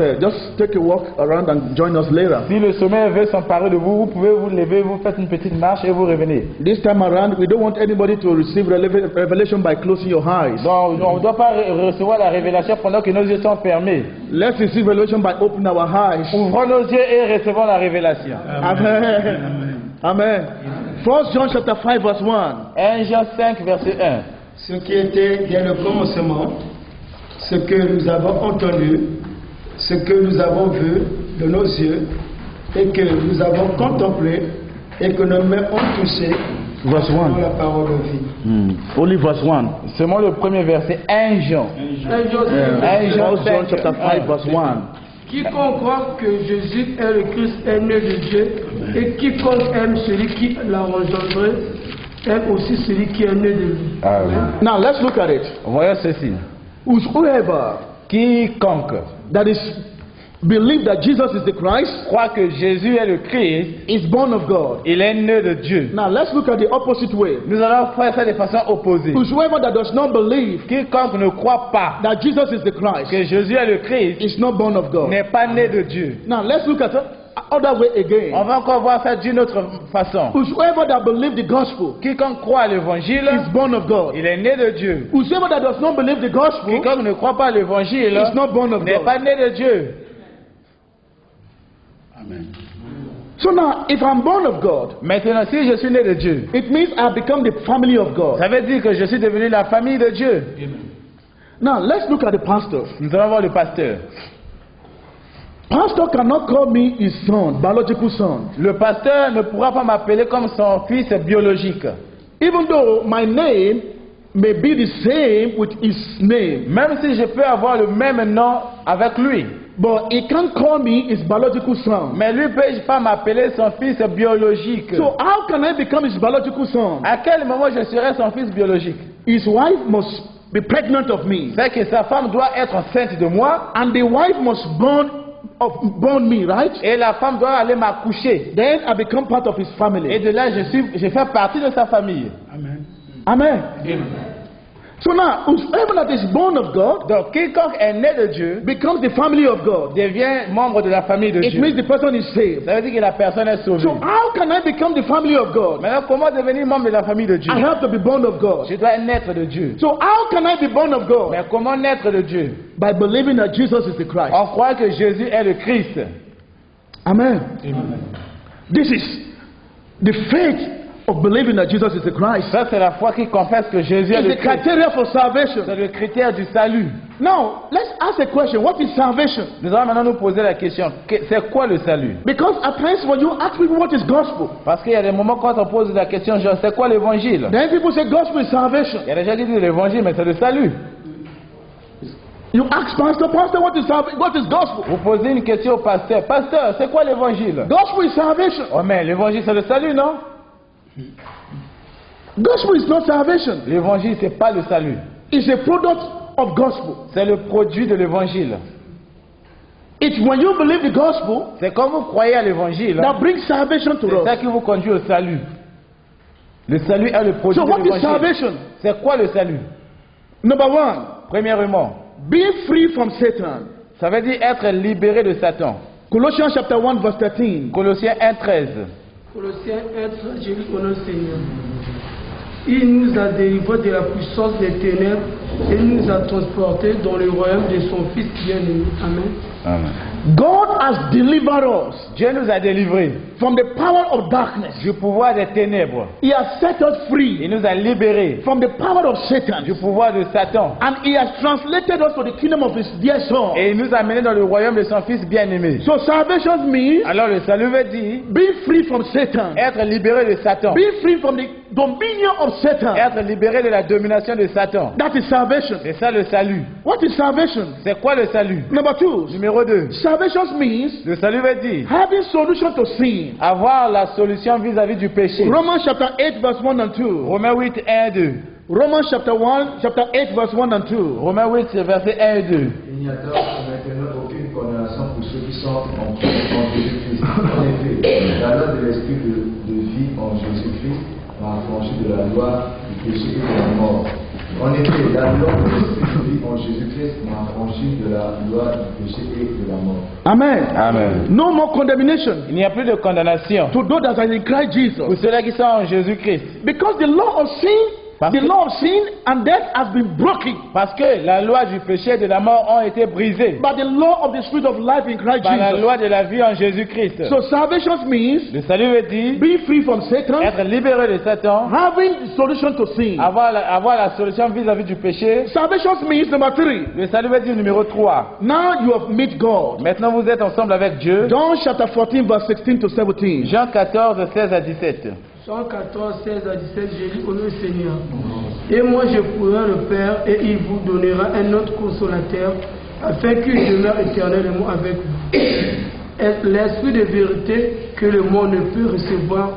take a walk around and join us later. Si le sommeil veut s'emparer de vous, vous pouvez vous lever, vous faites une petite marche et vous revenez. This time around, we don't want anybody to receive revelation by closing your eyes. Donc, on ne doit pas recevoir la révélation pendant que nos yeux sont fermés. Let's receive revelation by opening our eyes. Ouvrons nos yeux et recevons la révélation. Amen. Amen. 1 John chapter 5 verse 1. 1 Jean 5, verset 1. Ce qui était dès le commencement, ce que nous avons entendu, ce que nous avons vu de nos yeux, et que nous avons contemplé, et que nos mains ont touché, Verse dans 1. la parole de vie. Only verse 1. Seulement le premier verset, 1 Jean. 1 Jean 1 John chapter 5 verse 1. Quiconque croit que Jésus est le Christ est né de Dieu, et quiconque aime celui qui l'a engendré, aime aussi celui qui est né de lui. Amen. Now let's look at it. Voyons ceci. Whosoever Quiconque that is believe that Jesus is the Christ croit que Jésus est le Christ, is born of God. il est né de Dieu. Now let's look at the opposite way. Nous allons faire ça de façon opposée. Whosoever that does not believe Quiconque ne croit pas that Jesus is the Christ que Jésus est le Christ is not born of God. n'est pas né de Dieu. Now let's look at other way again. On va encore voir ça d'une autre façon. Whosoever that believes the gospel Quiconque croit à l'évangile, is born of God. il est né de Dieu. Whosoever that does not believe the gospel Quiconque ne croit pas à l'évangile is not born of n'est God. pas né de Dieu. Amen. So now, if I'm born of God, Maintenant, si je suis né de Dieu, it means I've become the family of God. ça veut dire que je suis devenu la famille de Dieu. Now, let's look at the pastor. Nous allons voir le pasteur. Pastor cannot call me his son, biological son. Le pasteur ne pourra pas m'appeler comme son fils biologique. Even though my name may be the same with his name, Même si je peux avoir le même nom avec lui. but he can't call me his biological son. Mais lui ne peut pas m'appeler son fils biologique. So how can I become his biological son? À quel moment je serai son fils biologique? His wife must be pregnant of me, C'est que sa femme doit être enceinte de moi and the wife must born me, right? et la femme doit aller m'accoucher. Then I become part of his Et family. de là, je fais partie de sa famille. Amen. So now, whoever that is born of God Donc, quiconque est né de Dieu becomes the family of God. devient membre de la famille de It Dieu. means the person is saved. Ça veut dire que la personne est sauvée. So how can I become the family of God? Maintenant, comment devenir membre de la famille de Dieu? I have to be born of God. Je dois naître de Dieu. So how can I be born of God? Mais comment naître de Dieu? By believing that Jesus is the Christ. On croit que Jésus est le Christ. Amen. This is the faith of believing that Jesus is the Christ. Ça, c'est la foi qui confesse que Jésus est It's le the Christ. criteria for salvation. C'est le critère du salut. Now, let's ask a question. What is salvation? Nous allons maintenant nous poser la question. C'est quoi le salut? Because at times when you ask people what is gospel, Parce qu'il y a des moments quand on pose la question, genre, c'est quoi l'évangile? then people say gospel is salvation. Il y a des gens qui disent l'évangile, mais c'est le salut. You ask pastor, what is gospel? Vous posez une question au pasteur. Pasteur, c'est quoi l'évangile? Gospel is salvation. Oh, mais l'évangile, c'est le salut, non? Gospel is not salvation. L'évangile, c'est pas le salut. It's a product of gospel. C'est le produit de l'évangile. It's when you believe the gospel C'est quand vous croyez à l'évangile, that brings salvation to c'est ça us. qui vous conduit au salut. Le salut est le produit So de what is l'évangile. salvation? C'est quoi le salut? Number one, Premièrement, being free from Satan. ça veut dire être libéré de Satan. Colossians chapter 1 verse 13. Colossiens 1:13. Colossiens 1, j'ai lu au nom du Seigneur. Il nous a délivrés de la puissance des ténèbres et nous a transportés dans le royaume de son Fils bien-aimé. Amen. Amen. God has delivered us Dieu nous a délivrés from the power of darkness. du pouvoir des ténèbres. He has set us Il free nous a libérés from the power of Satan. du pouvoir de Satan. And he has translated us to the kingdom of his dear son. Et il nous a amenés dans le royaume de son Fils bien-aimé. So salvation means Alors le salut veut dire being free from Satan. être libéré de Satan. Being free from the dominion of Satan. Être libéré de la domination de Satan. That is salvation. C'est ça le salut. What is salvation? C'est quoi le salut? Number two, Numéro 2. salvation means Le salut veut dire having solution to sin. avoir la solution vis-à-vis du péché. Romans chapter 8 verse 1 and 2. Romains 8, 1 et 2. Romans chapter 8 verse 1 and 2. Romains 8, versets 1 et 2. Il n'y a donc maintenant aucune condamnation pour ceux qui sont en Jésus-Christ. En effet, la loi de l'esprit de vie en Jésus-Christ m'a affranchi de la loi du péché et de la mort. En effet, la loi de l'esprit de vie en Jésus-Christ m'a affranchi de la loi du péché et de la mort. Amen. Amen. No more condemnation Il n'y a plus de condamnation to those that are in Christ pour Jesus. ceux-là qui sont en Jésus-Christ. Because the law of sin, the law of sin and death has been broken. Parce que la loi du péché et de la mort ont été brisées By the law of the spirit of life in Christ par la Jesus. loi de la vie en Jésus-Christ. So salvation means Le salut veut dire be free from Satan, être libéré de Satan, having the solution to sin. avoir la solution vis-à-vis du péché. Salvation means number 3. Le salut veut dire numéro 3. Now you have met God. Maintenant vous êtes ensemble avec Dieu. John chapter 14 verse 16 to 17. Jean 14, 16 à 17. Jean 14, 16 à 17, j'ai lu au nom du Seigneur. Et moi je pourrai le Père et il vous donnera un autre consolateur afin qu'il demeure éternellement avec vous. Et l'esprit de vérité que le monde ne peut recevoir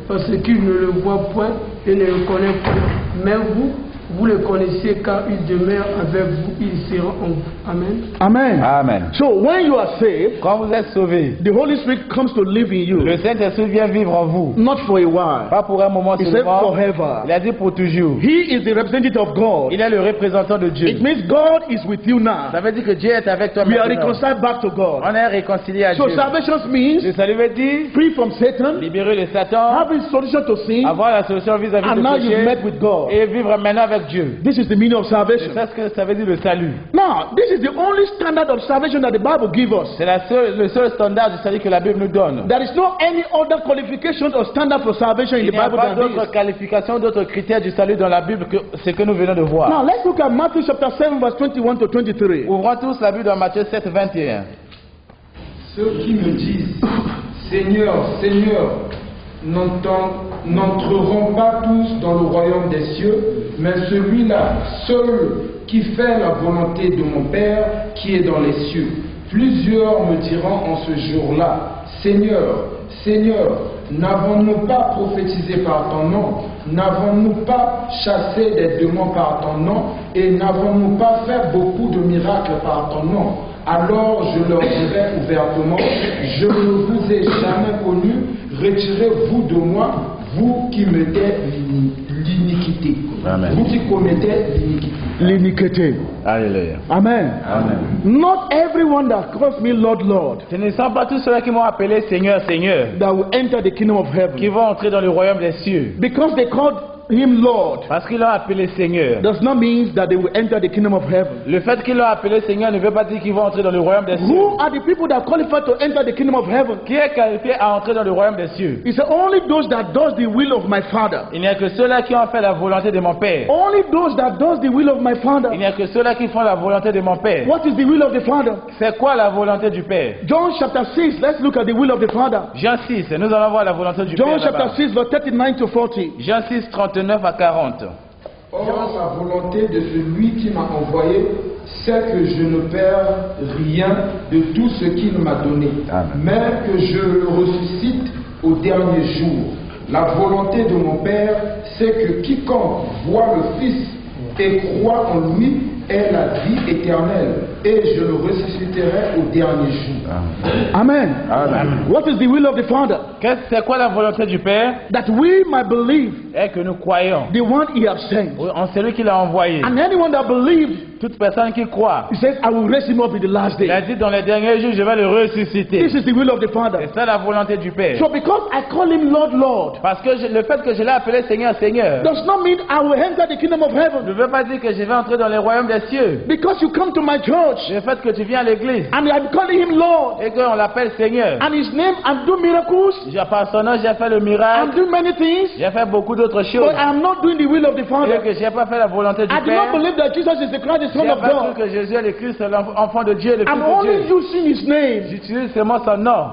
parce qu'il ne le voit point et ne le connaît point. Mais vous, vous le connaissez car il demeure avec vous, il sera en vous. Amen. Amen. Amen. So when you are saved, Quand vous êtes sauvés, the Holy Spirit comes to live in you, le Saint-Esprit vient vivre en vous. not for a while. Pas pour un moment He said seulement. forever. Il a dit pour toujours. He is the representative of God. Il est le représentant de Dieu. It means God is with you now. Ça veut dire que Dieu est avec toi We are maintenant. reconciled back to God. On est réconcilié à So Dieu. salvation means Le salut veut dire free from Satan, libérer le Satan, having solution to sin, avoir la solution vis-à-vis and du now you've met péché with God. et vivre maintenant avec Dieu. This is the meaning of C'est salvation. ça ce que ça veut dire le salut. Now, this is the only standard of salvation that the Bible gives us. C'est le seul standard du salut que la Bible nous donne. There is no any other qualification or standard for salvation in Il the n'y a Bible pas than d'autres this. qualifications, d'autres critères du salut dans la Bible que ce que nous venons de voir. Now, let's look at Matthew chapter 7, verse 21 to 23. Ouvrons tous la Bible dans Matthieu 7, 21. Ceux qui me disent, Seigneur, Seigneur, n'entreront pas tous dans le royaume des cieux, mais celui-là seul qui fait la volonté de mon Père qui est dans les cieux. Plusieurs me diront en ce jour-là, Seigneur, Seigneur, n'avons-nous pas prophétisé par ton nom? N'avons-nous pas chassé des démons par ton nom? Et n'avons-nous pas fait beaucoup de miracles par ton nom? Alors je leur dirai ouvertement, je ne vous ai jamais connu, retirez-vous de moi, vous qui mettez l'iniquité. Amen. Vous qui commettez l'iniquité. L'iniquité. Alléluia. Amen. Amen. Not everyone that calls me Lord, Lord, Ce ne sont pas tous ceux-là qui m'ont appelé Seigneur, Seigneur, that will enter the kingdom of qui heaven. vont entrer dans le royaume des cieux. Because they called him Lord Parce qu'ils l'ont appelé Seigneur. does not mean that they will enter the kingdom of heaven. Le fait qu'ils l'ont appelé Seigneur ne veut pas dire qu'ils vont entrer dans le royaume des cieux. Who are the people that qualify to enter the kingdom of heaven? Qui est qualifié à entrer dans le royaume des cieux? It's only those that does the will of my Father. Il n'y a que ceux-là qui ont fait la volonté de mon Père. Only those that does the will of my Father. Il n'y a que ceux-là qui font la volonté de mon Père. What is the will of the Father? C'est quoi la volonté du Père? John chapter 6, let's look at the will of the Father. Jean 6, nous allons voir la volonté du John Père chapter là-bas. 6, verse 39 to 40. Jean 6, 39 à 40. Or, la volonté de celui qui m'a envoyé, c'est que je ne perds rien de tout ce qu'il m'a donné, Amen. mais que je le ressuscite au dernier jour. La volonté de mon Père, c'est que quiconque voit le Fils et croit en lui ait la vie éternelle, et je le ressusciterai au dernier jour. Amen. Amen. What is the will of the Father? C'est quoi la volonté du Père? That we might believe Et que nous croyons the one he has sent. en celui qui l'a envoyé. And anyone that believes, Toute personne qui croit, he says, I will raise him up in the last il a day. dit dans les derniers jours, je vais le ressusciter. This is the will of the Father. C'est ça la volonté du Père. So because I call him Lord, Lord, Parce que le fait que je l'ai appelé Seigneur, Seigneur, does not mean I will enter the kingdom of ne heaven. veut pas dire que je vais entrer dans les royaumes des cieux. Because you come to my church Le fait que tu viens à l'église and I'm calling him Lord, et qu'on l'appelle Seigneur, and his name and do miracles par son nom, j'ai fait le and miracle, do many things, j'ai fait beaucoup d'autres choses. but I am not doing the will of the Et Father. que je n'ai pas fait la volonté du I do not Père. believe that Jesus is the Christ, the Je Son n'ai of pas cru God. que Jésus est le Christ, l'enfant de Dieu, le Fils I'm de only Dieu. using his name. J'utilise seulement son nom.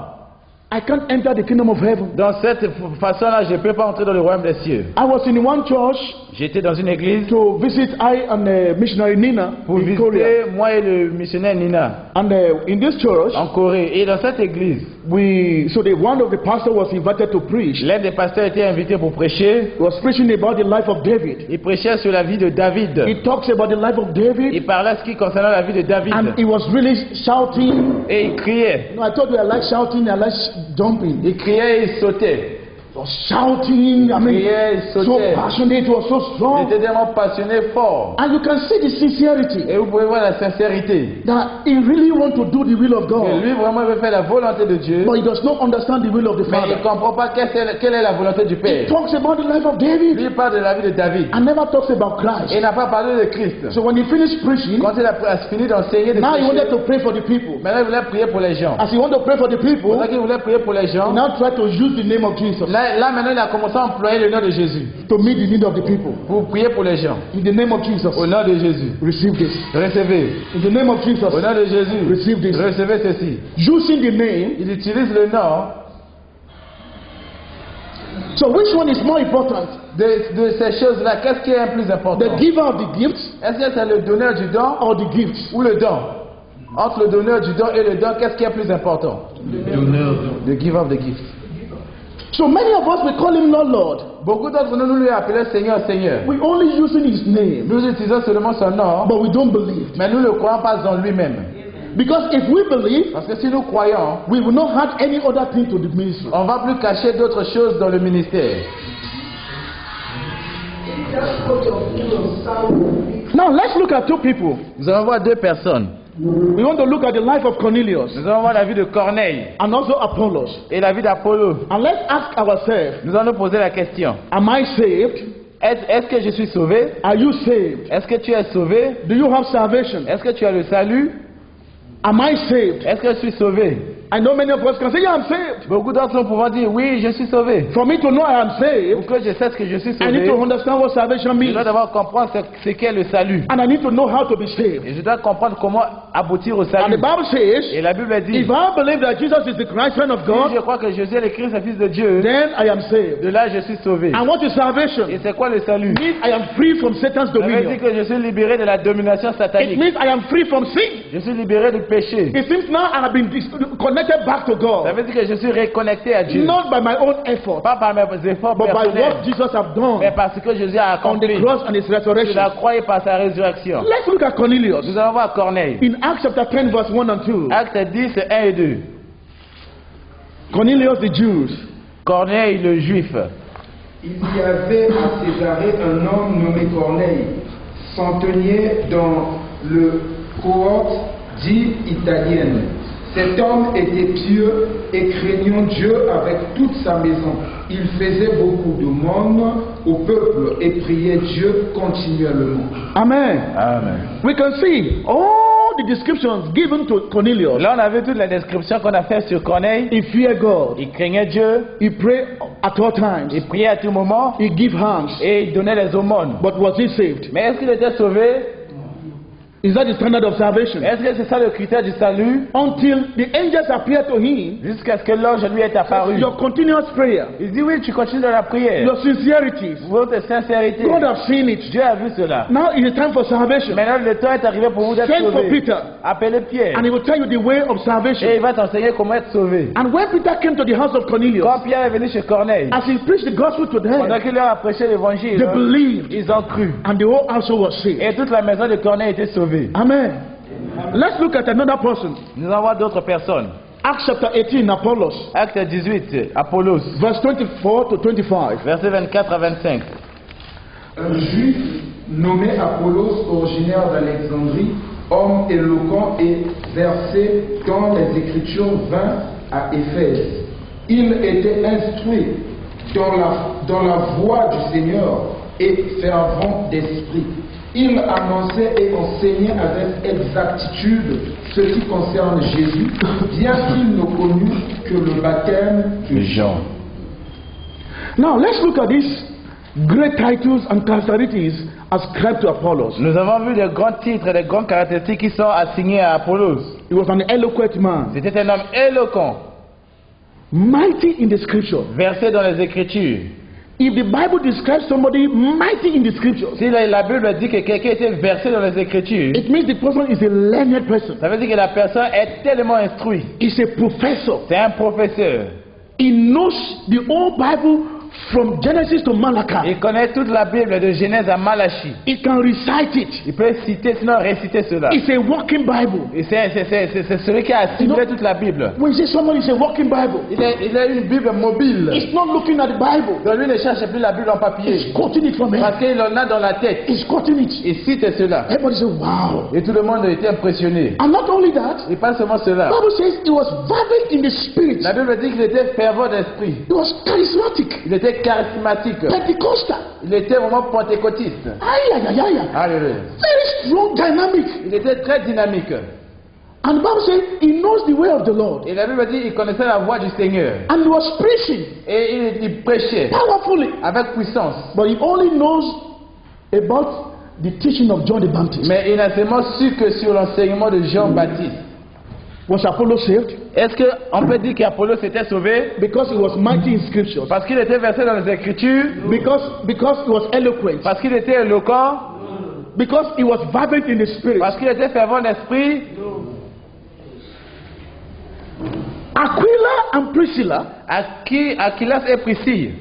I can't enter the kingdom of heaven. Dans cette façon-là, je ne peux pas entrer dans le royaume des cieux. I was in one church J'étais dans une église to visit I and missionary Nina pour in Korea. visiter moi et le missionnaire Nina And in this church, en Corée. Et dans cette église, one of the pastors was invited to preach. l'un des pasteurs était invité pour prêcher. He was preaching about the life of David. Il prêchait sur la vie de David. He talks about the life of David, Il parlait ce qui concernait la vie de David. and he was really shouting. Et il criait. You know, I told you I like shouting, I like jumping. Il criait et il sautait. He was shouting, I mean, criait, il so sautait. passionate, it was so Il strong. était tellement passionné, fort. And you can see the sincerity Et vous pouvez voir la sincérité. that he really wants to do the will of Que God, lui vraiment veut faire la volonté de Dieu. but he does not understand the will of the Mais il ne Father. comprend pas quelle est la volonté du He Père. talks about the life of Lui David il parle de la vie de David. and never talks about Et il Christ. n'a pas parlé de Christ. So when he finished preaching, Quand il a fini d'enseigner, de now he wanted prêcher, to pray for the people. maintenant il voulait prier pour les gens. As he wanted to pray for the people, Pendant qu'il voulait prier pour les he gens, now tried to use the name of Jesus là maintenant il a commencé à employer le nom de Jésus to meet the need of the people. pour prier pour les gens. In the name of Jesus, Au nom de Jésus, receive this. recevez. In the name of Jesus, Au nom de Jésus, receive this. recevez ceci. Using the name. Il utilise le nom So which one is more important? de ces choses-là. Qu'est-ce qui est le plus important? The giver of the gifts Est-ce que c'est le donneur du don or the gifts? ou le don? Entre le donneur du don et le don, qu'est-ce qui est plus important? Le donneur. The giver of the gift. So many of us, we call him Lord, Lord. Beaucoup d'entre nous, nous lui appelons Seigneur, Seigneur. We only using his name, Nous utilisons seulement son nom, but we don't believe. mais nous ne croyons pas en lui-même. Because if we believe, Parce que si nous croyons, we will not add any other thing to the ministry. on ne va plus cacher d'autres choses dans le ministère. Now let's look at two people. Nous allons voir deux personnes. We want to look at the life of Cornelius Nous allons voir la vie de Corneille and also Apollos. et la vie d'Apollo. And let's ask ourselves, Nous allons nous poser la question. am I saved? Est-ce que je suis sauvé? Are you saved? Est-ce que tu es sauvé? Do you have salvation? Est-ce que tu as le salut? Am I saved? Est-ce que je suis sauvé? I know many of us can say, yeah, I'm saved. Beaucoup d'entre nous pouvons dire oui, je suis sauvé. For me to know I am saved, Pour que je sache que je suis I need sauvé, to understand what salvation je means. dois d'abord comprendre ce qu'est le salut. And I need to know how to be saved. Et je dois comprendre comment aboutir au And the salut. Bible Et says, la Bible dit, if I believe that Jesus is the Christ, Son of si God, je crois que Jésus est le Christ, le Fils de Dieu, then I am saved. de là je suis sauvé. And what is Et salvation? c'est quoi le salut? It means I am free from Satan's Ça veut dire dominion. que je suis libéré de la domination It satanique. means I am free from sin. Je suis libéré du péché. It seems now I have been connected back to Ça God. veut dire que je suis reconnecté à Dieu. Not by my own effort, Pas par mes efforts but by personnels, what Jesus has done mais parce que Jésus a on the accompli cross and his sur resurrection. la croix et par sa résurrection. Let's look at Cornelius. Nous allons voir Corneille. In Acts chapter 10, verse 1 and 2. Acte 10, 1 et 2. Cornelius the Jews. Corneille le juif. Il y avait à Césarée un homme nommé Corneille, centenier dans le cohorte dit italienne. Cet homme était pieux et craignant Dieu avec toute sa maison. Il faisait beaucoup d'aumônes au peuple et priait Dieu continuellement. Amen. Amen. We can see all the descriptions given to Cornelius. Là, on a vu toute la description qu'on a faite sur Corneille. He feared God. Il craignait Dieu, He prayed at all times. il priait à tout moment He gave alms. et il donnait les aumônes. But was he saved? Mais est-ce qu'il était sauvé? Is that the standard of salvation? Est-ce que c'est ça le critère du salut? Until the angels appeared to him, Jusqu'à ce que l'ange lui est apparu. your continuous prayer, Il dit oui, tu continues dans la prière. your sincerity, Votre sincérité. God has seen it. Dieu a vu cela. Now it is time for salvation. Maintenant, le temps est arrivé pour vous d'être Send for sauvé. Peter, Appelez Pierre. and he will tell you the way of Et salvation. il va t'enseigner comment être sauvé. And when Peter came to the house of Cornelius, Quand Pierre est venu chez Corneille, as he preached the gospel to pendant them, qu'il leur a prêché l'évangile, they believed, ils ont cru. and the whole household was saved. Et toute la maison de Corneille était sauvée. Amen. Let's look at another person. Nous allons voir d'autres personnes. Acts chapter 18, Apollos, Acte 18, Apollos, verse 24 to 25. versets 24 à 25. Un juif nommé Apollos, originaire d'Alexandrie, homme éloquent et versé dans les Écritures, vint à Éphèse. Il était instruit dans la voie du Seigneur et fervent d'esprit. Il annonçait et enseignait avec exactitude ce qui concerne Jésus, bien qu'il ne connût que le baptême de Jean. Now let's look at these great titles and characteristics ascribed to Apollos. Nous avons vu des grands titres et des grandes caractéristiques qui sont assignés à Apollos. He was an eloquent man, C'était un homme éloquent, mighty in the scripture. versé dans les Écritures. If the Bible describes somebody mighty in the scriptures, Si la Bible dit que quelqu'un était versé dans les Écritures, it means the person is a learned person. ça veut dire que la personne est tellement instruite. He's a professor. C'est un professeur. He knows the whole Bible from Genesis to Malachi. Il connaît toute la Bible de Genèse à Malachie. He can recite it. Il peut citer, sinon réciter cela. It's a walking Bible. Et c'est celui qui a assimilé toute la Bible. When you say somebody is a walking Bible, Il a une Bible mobile. he's not looking at the Bible. Donc lui ne cherche plus la Bible en papier. He's quoting it from Parce here. qu'il en a dans la tête. He's quoting it. Il cite cela. Everybody say, wow. Et tout le monde a été impressionné. And not only that, Et pas seulement cela. the Bible says he was fervent in the spirit. La Bible dit qu'il était fervent d'esprit. He was charismatic, Il était charismatique. Pentecostal. Il était vraiment pentecôtiste. Aïe, aïe, aïe, aïe. Alléluia. Very strong, dynamic. Il était très dynamique. And the Bible says he knows the way of the Lord. Et la Bible dit qu'il connaissait la voix du Seigneur. And he was preaching Et il prêchait powerfully. avec puissance. But he only knows about the teaching of John the Baptist. Mais il n'a seulement su que sur l'enseignement de Jean-Baptiste. Was Apollo saved? Est-ce qu'on peut dire qu'Apollo s'était sauvé? Because he was mighty in scriptures. Parce qu'il était versé dans les Écritures? Because he was eloquent. Parce qu'il était éloquent? Because he was fervent in the spirit. Parce qu'il était fervent d'esprit? Aquila and Priscilla Aquilas et Priscille,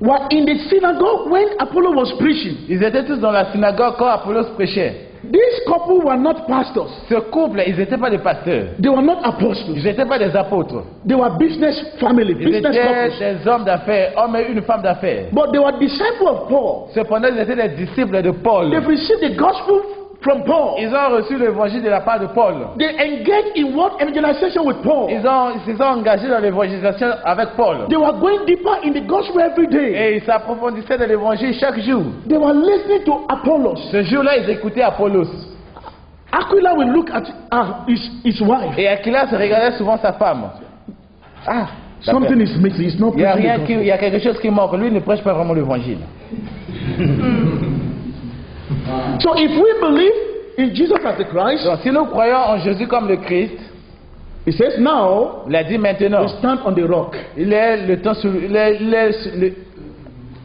were in the synagogue when Apollos was preaching. ils étaient tous dans la synagogue quand Apollos prêchait. These couple were not pastors. Ce couple, ils n'étaient pas des pasteurs. They were not apostles. Ils n'étaient pas des apôtres. They were business family, Ils business étaient couples. des hommes d'affaires, hommes et une femme d'affaires. But they were disciples of Paul. Cependant, ils étaient des disciples de Paul. They've received the gospel from Paul. Ils ont reçu l'évangile de la part de Paul. They engaged in what? Evangelization with Paul. Ils se sont engagés dans l'évangélisation avec Paul. They were going deeper in the gospel every day. Et ils s'approfondissaient dans l'évangile chaque jour. They were listening to Apollos. Ce jour-là, ils écoutaient Apollos. Aquila will look at his wife. Et Aquilas regardait souvent sa femme. Ah, Something is missing. It's not il y a preaching rien the qui, gospel. il y a quelque chose qui manque. Lui, il ne prêche pas vraiment l'évangile. So if we believe in Jesus as the Christ, Donc, si nous croyons en Jésus comme le Christ, he says now il a dit maintenant, we stand on the rock. il est le temps sur,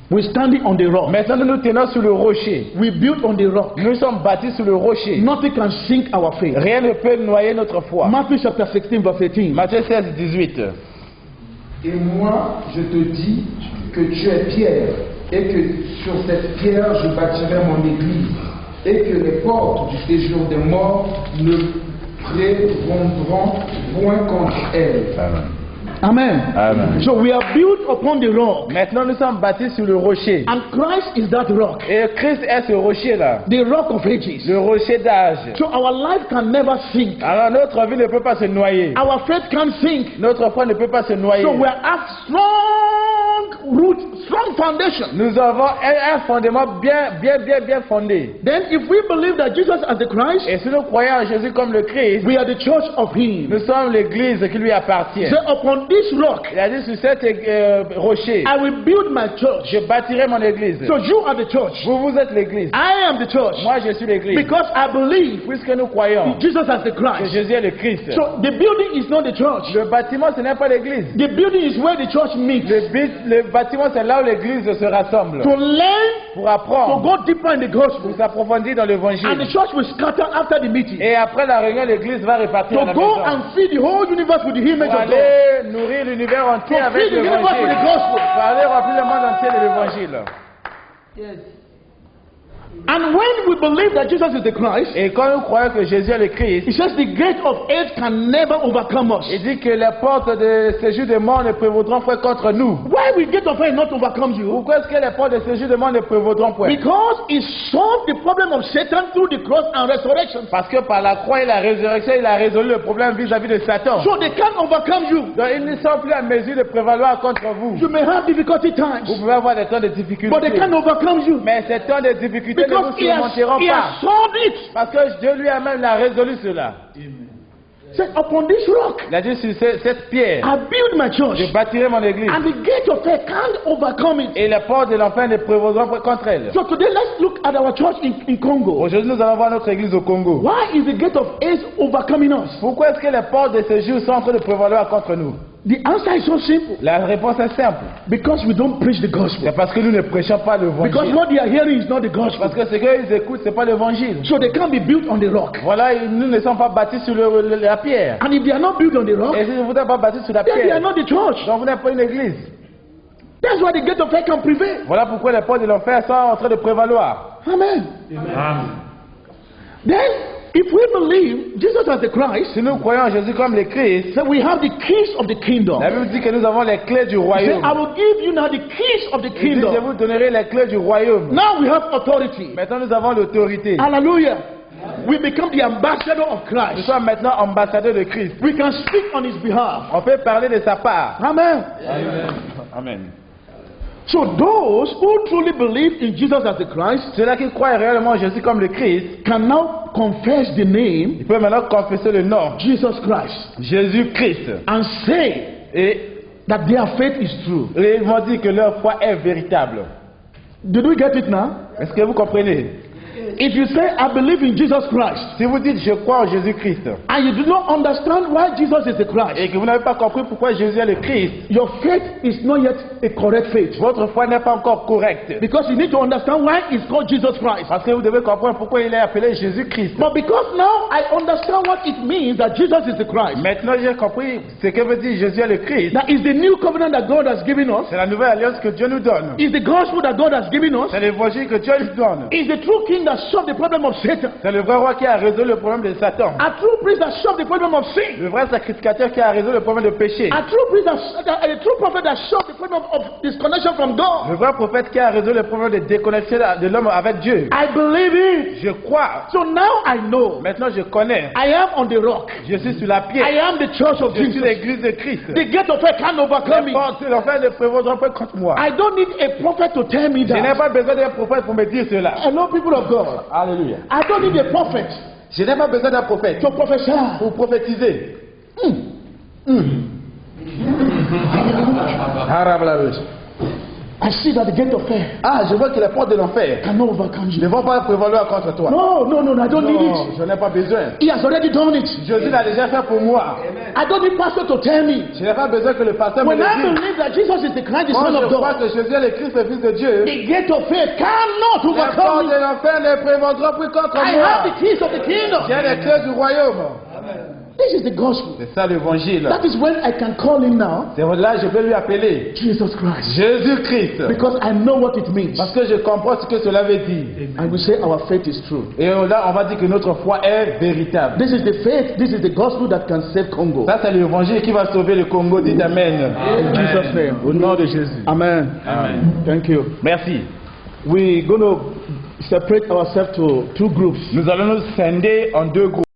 We're standing on the rock. maintenant nous nous tenons sur le rocher. We built on the rock. Nous sommes bâtis sur le rocher. Nothing can sink our faith. Rien ne peut noyer notre foi. Matthew chapter 16 verse 18. Matthieu 16, 18. Et moi, je te dis que tu es Pierre, et que sur cette pierre, je bâtirai mon église, et que les portes du séjour des morts ne prévaudront point contre elle. Amen. Amen. So we are built upon the rock. Maintenant nous sommes bâtis sur le rocher. And Christ is that rock. Et Christ est ce rocher-là. The rock of ages. Le rocher d'âge. So our life can never sink. Alors notre vie ne peut pas se noyer. Our faith can't sink. Notre foi ne peut pas se noyer. So we have strong root, strong foundation. Nous avons un fondement bien fondé. Then if we believe that Jesus as the Christ, Et si nous croyons en Jésus comme le Christ, we are the church of him. nous sommes l'église qui lui appartient. So upon this rock, Il a dit sur cet rocher, I will build my church. je bâtirai mon église. So you are the church. Vous êtes l'église. I am the church. Moi je suis l'église. Because I believe Puisque nous croyons in Jesus as the que Christ. Jésus est le Christ. So the building is not the church. Le bâtiment ce n'est pas l'église. The building is where the church meets. Le bâtiment c'est là où l'église se rassemble. To learn, Pour to apprendre, go deeper in the gospel. pour s'approfondir dans And the l'évangile. church will scatter after the meeting. Et après la réunion, l'église va répartir à To la go maison. and feed the whole universe with the image Pour of God. aller nourrir l'univers entier To avec feed the universe l'évangile. with the gospel. Pour aller remplir le monde entier de l'évangile. Yes. And when we believe that Jesus is the Christ, Et quand nous croyons que Jésus est le Christ, it says the gate of hate can never overcome us. il dit que les portes de séjour de mort ne prévaudront point contre nous. Why will gate of hate not overcome you? Pourquoi est-ce que les portes de séjour de mort ne prévaudront point? Because it solved the problem of Satan through the cross and resurrection. Parce que par la croix et la résurrection, il a résolu le problème vis-à-vis de Satan. So they can't overcome you. Donc ils ne sont plus en mesure de prévaloir contre vous. You may have difficulty Vous times, pouvez avoir des temps de difficultés. but they can't overcome you. Mais ces temps de difficultés ne Because vous surmonteront he pas. has solved it. Parce que Dieu lui-même a résolu cela. Said, upon this rock, Il a dit sur cette pierre, I build my church, je bâtirai mon église. and the gate of hate can't overcome it. Et les portes de l'enfer ne prévaudront pas contre elle. So today, let's look at our church in Congo. Aujourd'hui, nous allons voir notre église au Congo. Why is the gate of hate overcoming us? Pourquoi est-ce que les portes de ce jour sont en train de prévaloir contre nous? The answer is so simple. La réponse est simple. Because we don't preach the gospel. C'est parce que nous ne prêchons pas Because l'évangile. what they are hearing is not the gospel. Parce que ce qu'ils écoutent, ce n'est pas l'évangile. So they can't be built on the rock. Voilà, nous ne sommes pas bâtis sur la pierre. And if they are not built on the rock, Et si vous n'êtes pas bâtis sur la then they are pierre, not the church. donc vous n'êtes pas une église. That's why the gate of hate can prevail. Voilà pourquoi les portes de l'enfer sont en train de prévaloir. Amen. Then, if we believe Jesus as the Christ, Si nous croyons en Jésus comme le Christ, then we have the keys of the kingdom. la Bible dit que nous avons les clés du He said, royaume. I will give you now the keys of the Il dit, je kingdom. vous donnerai les clés du royaume. Now we have authority. Maintenant, nous avons l'autorité. Hallelujah. We become the ambassador of Nous Christ. sommes maintenant ambassadeurs de Christ. We can speak on his behalf. On peut parler de sa part. Amen. Amen. So those who truly believe in Jesus as the Christ Ceux-là qui croient réellement en Jésus comme le Christ, can now confess the name ils peuvent maintenant confesser le nom Jesus Christ Jésus-Christ. and say Et that their faith is true. ils vont dire que leur foi est véritable. Did we get it now? Est-ce que vous comprenez? If you say, I believe in Jesus Christ, Si vous dites je crois en Jésus-Christ and you do not understand why Jesus is the Christ, et que vous n'avez pas compris pourquoi Jésus est le Christ, your faith is not yet a correct faith. votre foi n'est pas encore correcte. Because you need to understand why it's called Jesus Christ. Parce que vous devez comprendre pourquoi il est appelé Jésus-Christ. But because now I understand what it means that Jesus is the Christ, Maintenant j'ai compris ce que veut dire Jésus est le Christ. that is the new covenant that God has given us, C'est la nouvelle alliance que Dieu nous donne. is the gospel that God has given us, C'est l'évangile que Dieu nous donne. is the true king that solved the problem of Satan, C'est le vrai roi qui a résolu le problème de Satan. a true priest that solved the problem of sin, Le vrai sacrificateur qui a résolu le problème de péché. a true priest a true prophet that solved the problem of disconnection from God. Le vrai prophète qui a résolu le problème de déconnexion de l'homme avec Dieu. I believe it. Je crois. So now I know Maintenant je connais. I am on the rock. Je suis sur la I pierre. am the church of Je suis Jesus. l'église de Christ. The gate of hell can't overcome Les me. portes de l'enfer ne prévaudront pas contre moi. I don't need a prophet to tell me Je n'ai that. pas besoin d'un prophète pour me dire cela. Hello, people of God. Alléluia. I don't need a prophet Je n'ai pas besoin d'un prophète to prophesy. pour prophétiser. I see that the gate of hell Ah, je vois que les portes de l'enfer cannot overcome ne you. vont pas prévaloir contre toi. No, I don't need Non, it. je n'ai pas besoin. He has already done it. Jésus l'a déjà fait pour moi. I don't need pastor to tell me. Je n'ai pas besoin que le pasteur me When le I dise. believe that Jesus is the Christ, the Moi, Son je of crois God, que Jésus est le Christ, le Fils de Dieu. the gate of hell cannot Les portes overcome de me. l'enfer ne prévaudront plus contre I moi. have the keys of the kingdom. J'ai les clés du royaume. This is the gospel. C'est ça l'évangile. That is when I can call him now C'est là je peux lui appeler Jesus Christ, Jésus-Christ. because I know what it means. Parce que je comprends ce que cela veut dire. And we say our faith is true. Et là, on va dire que notre foi est véritable. This is the faith, this is the gospel that can save Congo. Ça, c'est l'évangile qui va sauver le Congo. Dites Amen. In Jesus' name. Au nom de Jésus. Amen. Amen. Thank you. Merci. We're going to separate ourselves to two groups. Nous allons nous scinder en deux groupes.